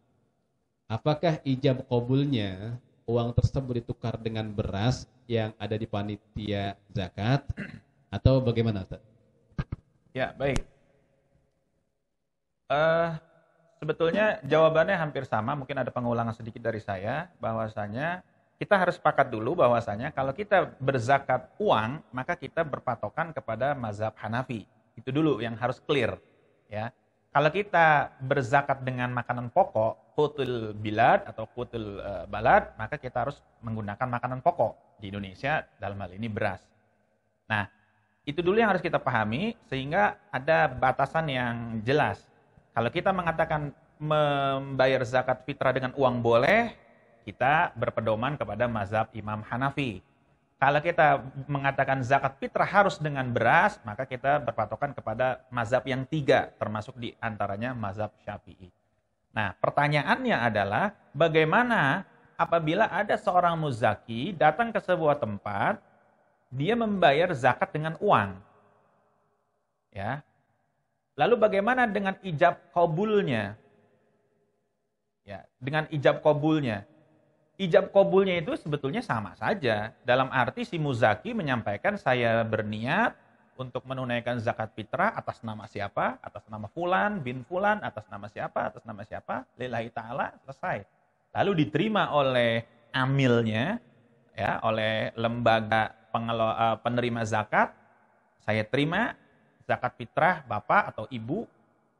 apakah ijab qabulnya uang tersebut ditukar dengan beras yang ada di panitia zakat atau bagaimana Ustaz? Ya, baik. Sebetulnya jawabannya hampir sama, mungkin ada pengulangan sedikit dari saya, bahwasanya kita harus sepakat dulu bahwasanya kalau kita berzakat uang, maka kita berpatokan kepada mazhab Hanafi. Itu dulu yang harus clear, ya. Kalau kita berzakat dengan makanan pokok, qutul bilad atau qutul balad, maka kita harus menggunakan makanan pokok. Di Indonesia dalam hal ini beras. Nah, itu dulu yang harus kita pahami sehingga ada batasan yang jelas. Kalau kita mengatakan membayar zakat fitrah dengan uang boleh, kita berpedoman kepada mazhab Imam Hanafi. Kalau kita mengatakan zakat fitrah harus dengan beras, maka kita berpatokan kepada mazhab yang 3, termasuk di antaranya mazhab Syafi'i. Nah, pertanyaannya adalah bagaimana apabila ada seorang muzaki datang ke sebuah tempat, dia membayar zakat dengan uang. Ya. Lalu bagaimana dengan ijab qabulnya? Ya, dengan ijab qabulnya. Ijab qabulnya itu sebetulnya sama saja. Dalam arti si muzaki menyampaikan saya berniat untuk menunaikan zakat fitrah atas nama siapa? Atas nama fulan, bin fulan, atas nama siapa? Atas nama siapa? Lillahi ta'ala, selesai. Lalu diterima oleh amilnya, ya, oleh lembaga penerima zakat. Saya terima zakat fitrah bapak atau ibu,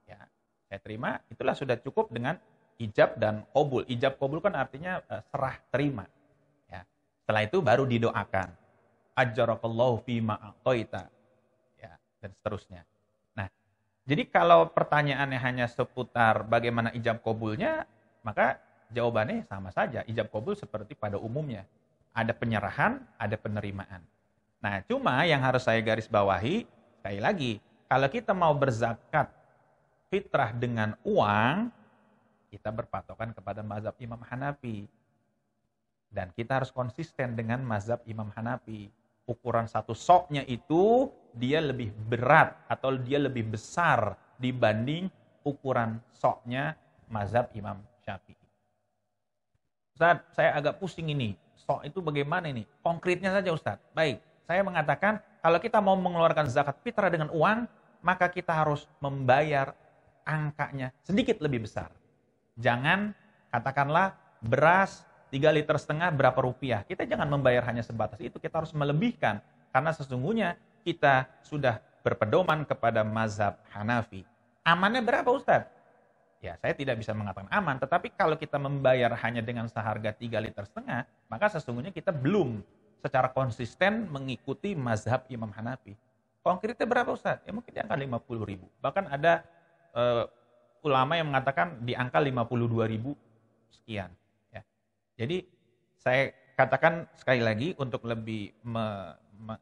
ya, saya terima, itulah sudah cukup dengan ijab dan qabul. Ijab qabul kan artinya serah terima. Ya. Setelah itu baru didoakan. Ajjarakallahu fima a'taita. Ya, dan seterusnya. Nah, jadi kalau pertanyaannya hanya seputar bagaimana ijab qabulnya, maka jawabannya sama saja. Ijab qabul seperti pada umumnya. Ada penyerahan, ada penerimaan. Nah, cuma yang harus saya garis bawahi, sekali lagi, kalau kita mau berzakat fitrah dengan uang, kita berpatokan kepada mazhab Imam Hanafi. Dan kita harus konsisten dengan mazhab Imam Hanafi. Ukuran satu soknya itu dia lebih berat atau dia lebih besar dibanding ukuran soknya mazhab Imam Syafi'i. Ustaz, saya agak pusing ini. Sok itu bagaimana ini? Konkretnya saja Ustaz. Baik, saya mengatakan kalau kita mau mengeluarkan zakat fitrah dengan uang, maka kita harus membayar angkanya sedikit lebih besar. Jangan katakanlah beras 3,5 liter berapa rupiah. Kita jangan membayar hanya sebatas itu, kita harus melebihkan. Karena sesungguhnya kita sudah berpedoman kepada mazhab Hanafi. Amannya berapa Ustaz? Ya, saya tidak bisa mengatakan aman, tetapi kalau kita membayar hanya dengan seharga 3,5 liter, maka sesungguhnya kita belum secara konsisten mengikuti mazhab Imam Hanafi. Konkretnya berapa Ustaz? Ya mungkin di angka 50.000. Bahkan ada ulama yang mengatakan di angka 52.000 sekian. Ya. Jadi saya katakan sekali lagi untuk lebih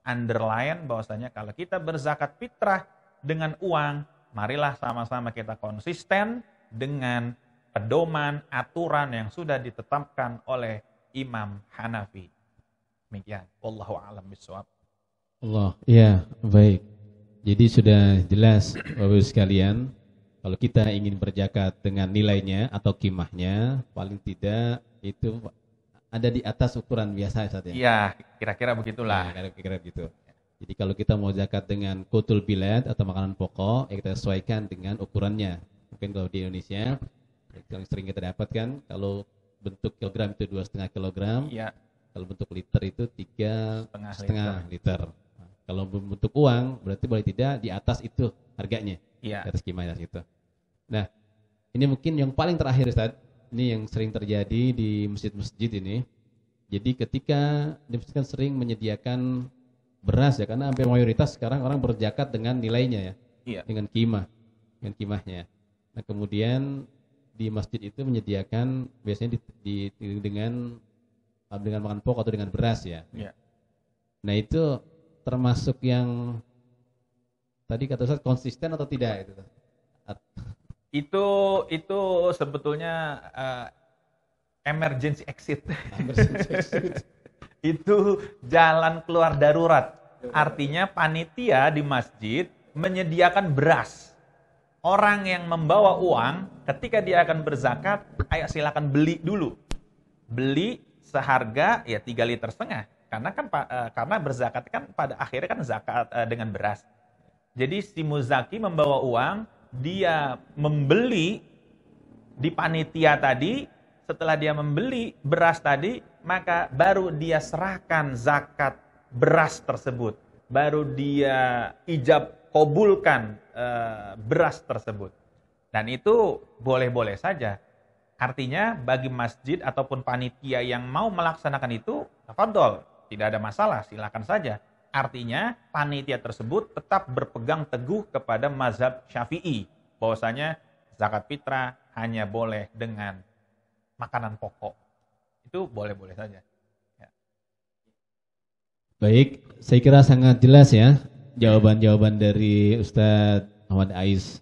underline bahwasanya kalau kita berzakat fitrah dengan uang, marilah sama-sama kita konsisten dengan pedoman aturan yang sudah ditetapkan oleh Imam Hanafi. Demikian, wallahu a'lam bishawab. Allah, ya, baik. Jadi sudah jelas Bapak-Ibu sekalian, kalau kita ingin berzakat dengan nilainya atau kimahnya, paling tidak itu ada di atas ukuran biasa Ustaz ya. Iya, kira-kira begitulah. Nah, kira-kira gitu. Jadi kalau kita mau zakat dengan qutul bilad atau makanan pokok, ya kita sesuaikan dengan ukurannya. Mungkin kalau di Indonesia yang sering kita dapatkan, kalau bentuk kilogram itu 2,5 kilogram, Iya, kalau bentuk liter itu 3,5 setengah liter. Nah, kalau bentuk uang berarti boleh tidak di atas itu harganya, iya. di atas kimahnya itu. Nah, ini mungkin yang paling terakhir Ustaz. Ini yang sering terjadi di masjid-masjid ini. Jadi ketika di masjid kan sering menyediakan beras ya, karena hampir mayoritas sekarang orang berzakat dengan nilainya ya, Iya. dengan kimahnya. Nah kemudian di masjid itu menyediakan biasanya dengan makan pokok atau dengan beras ya. Iya. Nah itu termasuk yang tadi kata Ustaz konsisten atau tidak itu? Itu sebetulnya emergency exit. Itu jalan keluar darurat. Artinya panitia di masjid menyediakan beras. Orang yang membawa uang ketika dia akan berzakat, ayo silakan beli dulu. Beli seharga ya 3,5 liter. Karena kan karena berzakat kan pada akhirnya kan zakat dengan beras. Jadi si muzaki membawa uang, dia membeli di panitia tadi, setelah dia membeli beras tadi, maka baru dia serahkan zakat beras tersebut. Baru dia ijab kabulkan beras tersebut. Dan itu boleh-boleh saja. Artinya bagi masjid ataupun panitia yang mau melaksanakan itu, tafadhol, tidak ada masalah, silakan saja. Artinya panitia tersebut tetap berpegang teguh kepada mazhab Syafi'i, bahwasanya zakat fitrah hanya boleh dengan makanan pokok. Itu boleh-boleh saja. Ya. Baik, saya kira sangat jelas ya jawaban-jawaban dari Ustadz Ahmad Ais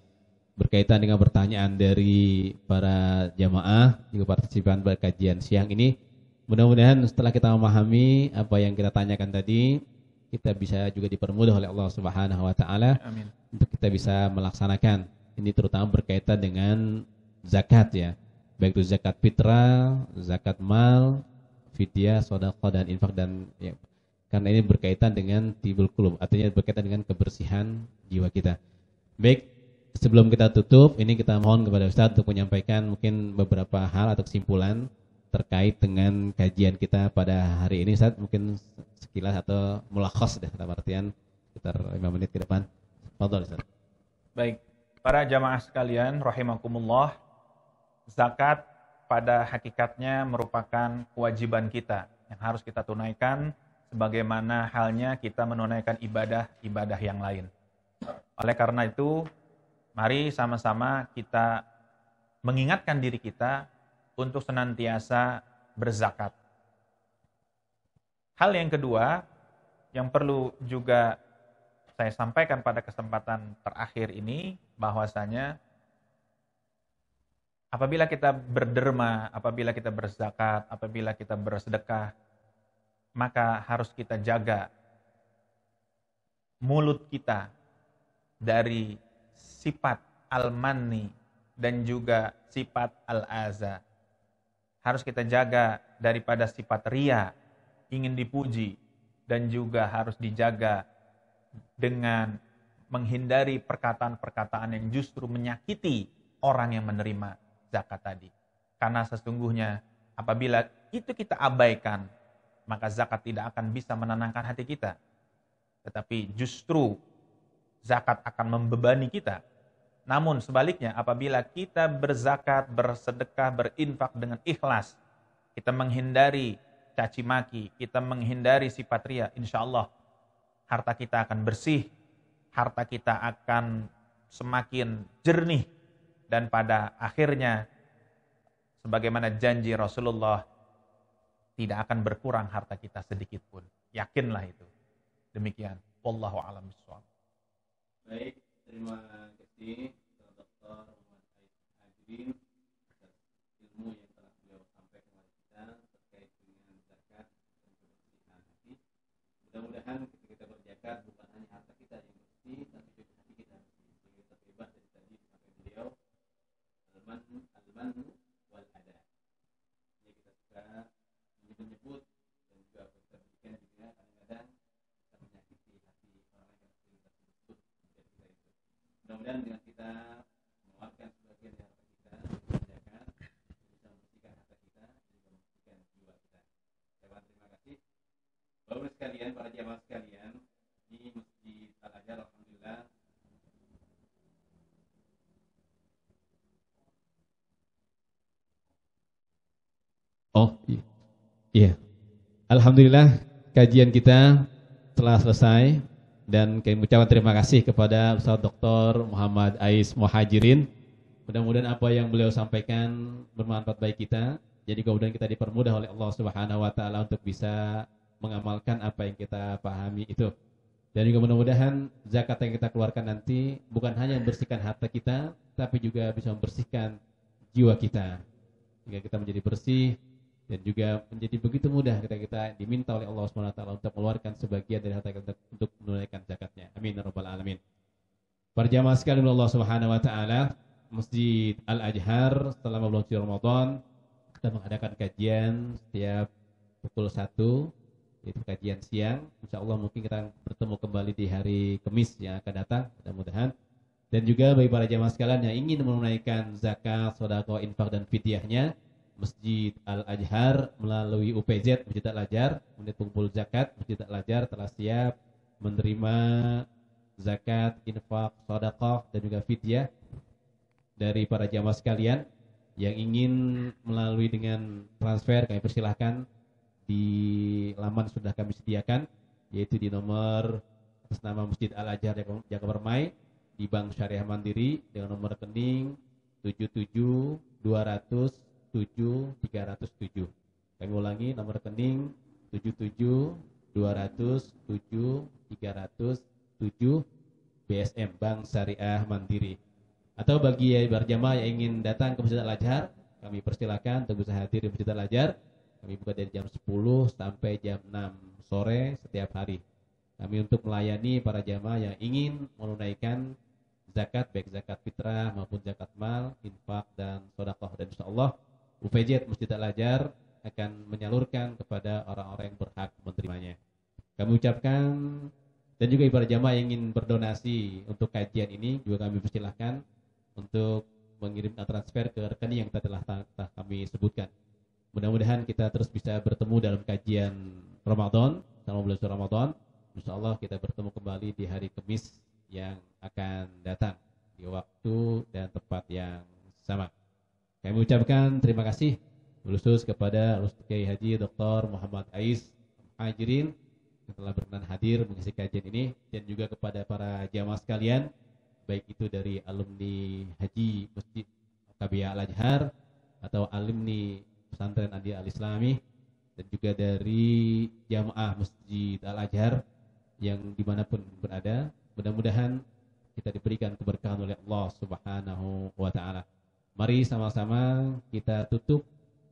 berkaitan dengan pertanyaan dari para jamaah juga partisipan pada kajian siang ini. Mudah-mudahan setelah kita memahami apa yang kita tanyakan tadi, kita bisa juga dipermudah oleh Allah Subhanahu wa taala untuk kita bisa melaksanakan. Ini terutama berkaitan dengan zakat ya. Baik itu zakat fitrah, zakat mal, fidyah, sedekah dan infak dan ya. Karena ini berkaitan dengan tibul qulub, artinya berkaitan dengan kebersihan jiwa kita. Baik, sebelum kita tutup, ini kita mohon kepada Ustaz untuk menyampaikan mungkin beberapa hal atau kesimpulan terkait dengan kajian kita pada hari ini, Ustaz. Mungkin sekilas atau mulakhas deh, dalam artian sekitar 5 menit ke depan. Fadhol, Ustaz. Baik, para jamaah sekalian rahimakumullah, zakat pada hakikatnya merupakan kewajiban kita yang harus kita tunaikan sebagaimana halnya kita menunaikan ibadah-ibadah yang lain. Oleh karena itu, mari sama-sama kita mengingatkan diri kita untuk senantiasa berzakat. Hal yang kedua yang perlu juga saya sampaikan pada kesempatan terakhir ini, bahwasanya apabila kita berderma, apabila kita berzakat, apabila kita bersedekah, maka harus kita jaga mulut kita dari sifat al-manni dan juga sifat al-aza. Harus kita jaga daripada sifat ria, ingin dipuji, dan juga harus dijaga dengan menghindari perkataan-perkataan yang justru menyakiti orang yang menerima zakat tadi. Karena sesungguhnya apabila itu kita abaikan, maka zakat tidak akan bisa menenangkan hati kita. Tetapi justru zakat akan membebani kita. Namun sebaliknya, apabila kita berzakat, bersedekah, berinfak dengan ikhlas, kita menghindari caci maki, kita menghindari sifat ria, insya Allah harta kita akan bersih, harta kita akan semakin jernih, dan pada akhirnya sebagaimana janji Rasulullah, tidak akan berkurang harta kita sedikit pun. Yakinlah itu. Demikian. Wallahu a'lam bishawab. Baik, Terima kasih Dr. Muhammad Ais Hadirin atas ilmu yang telah beliau sampaikan kepada kita terkait dengan zakat dan kebersihan hati. Mudah-mudahan ketika kita berzakat bukan hanya harta kita yang bersih, tapi juga hati kita bersih. Sehingga kita bebas dari tadi disampaikan beliau al-man wal ada. Jadi kita suka menyebut dan juga kita berikan juga kadang-kadang bisa menyakiti hati orang lain yang kita sebut dari kita itu. Mudah-mudahan dengan kita mengeluarkan sebagian dari harta kita zakat bisa membersihkan harta kita dan juga membersihkan jiwa kita. Saya terima kasih. Bapak sekalian, para jamaah sekalian di Masjid Al-Azhar, alhamdulillah. Oh iya, alhamdulillah kajian kita telah selesai dan kami ucapkan terima kasih kepada Ustaz Dr. Muhammad Ais Muhajirin. Mudah-mudahan apa yang beliau sampaikan bermanfaat bagi kita. Jadi kemudian kita dipermudah oleh Allah Subhanahu wa taala untuk bisa mengamalkan apa yang kita pahami itu. Dan juga mudah-mudahan zakat yang kita keluarkan nanti bukan hanya membersihkan harta kita, tapi juga bisa membersihkan jiwa kita. Jika kita menjadi bersih dan juga menjadi begitu mudah ketika kita diminta oleh Allah Subhanahu wa taala untuk mengeluarkan sebagian dari harta kita untuk menunaikan zakatnya. Amin ya rabbal alamin. Para jamaah sekalian Allah Subhanahu wa taala, Masjid Al-Azhar selama bulan suci Ramadan kita mengadakan kajian setiap pukul 1, yaitu kajian siang. Insyaallah mungkin kita bertemu kembali di hari Kamis yang akan datang, mudah-mudahan. Dan juga bagi para jamaah sekalian yang ingin menunaikan zakat, sedekah, infak dan fidyahnya, Masjid Al-Azhar melalui UPZ Masjid Al-Azhar, Unit Pengumpul Zakat Masjid Al-Azhar telah siap menerima zakat, infak, sedekah dan juga fidyah dari para jamaah sekalian. Yang ingin melalui dengan transfer kami persilahkan di laman sudah kami sediakan, yaitu di nomor atas nama Masjid Al-Azhar Jakarta Permai di Bank Syariah Mandiri dengan nomor rekening 772007 307. Kami ulangi, nomor rekening 772007 307 BSM Bank Syariah Mandiri. Atau bagi berjamaah yang ingin datang ke Masjid Al-Azhar, kami persilakan untuk bisa hadir di Masjid Al-Azhar. Kami buka dari jam 10 sampai jam 6 sore setiap hari. Kami untuk melayani para jamaah yang ingin menunaikan zakat, baik zakat fitrah maupun zakat mal, infak dan sedekah. Dan insyaallah UPZ Masjid Al-Azhar akan menyalurkan kepada orang-orang yang berhak menerimanya. Kami ucapkan, dan juga para jamaah yang ingin berdonasi untuk kajian ini juga kami persilahkan untuk mengirim transfer ke rekening yang telah kami sebutkan. Mudah-mudahan kita terus bisa bertemu dalam kajian Ramadan, selama bulan suci Ramadan. Insyaallah kita bertemu kembali di hari Kamis yang akan datang di waktu dan tempat yang sama. Kami ucapkan terima kasih khusus kepada Ustaz Kiai Haji Dr. Muhammad Ais Muhajirin yang telah berkenan hadir mengisi kajian ini, dan juga kepada para jamaah sekalian, baik itu dari alumni Haji Masjid Kabiyah Al-Azhar atau alumni Pesantren Adi Al-Islami, dan juga dari jamaah Masjid Al-Azhar yang dimanapun berada. Mudah-mudahan kita diberikan keberkahan oleh Allah Subhanahu wa ta'ala. Mari sama-sama kita tutup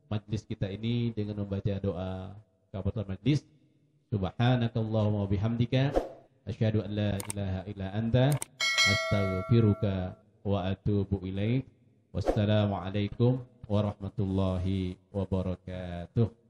majlis kita ini dengan membaca doa kafaratul majlis. Subhanakallahumma wabihamdika asyhadu an la ilaha illa anta astaghfiruka wa atubu ilaik. Wassalamualaikum warahmatullahi wabarakatuh.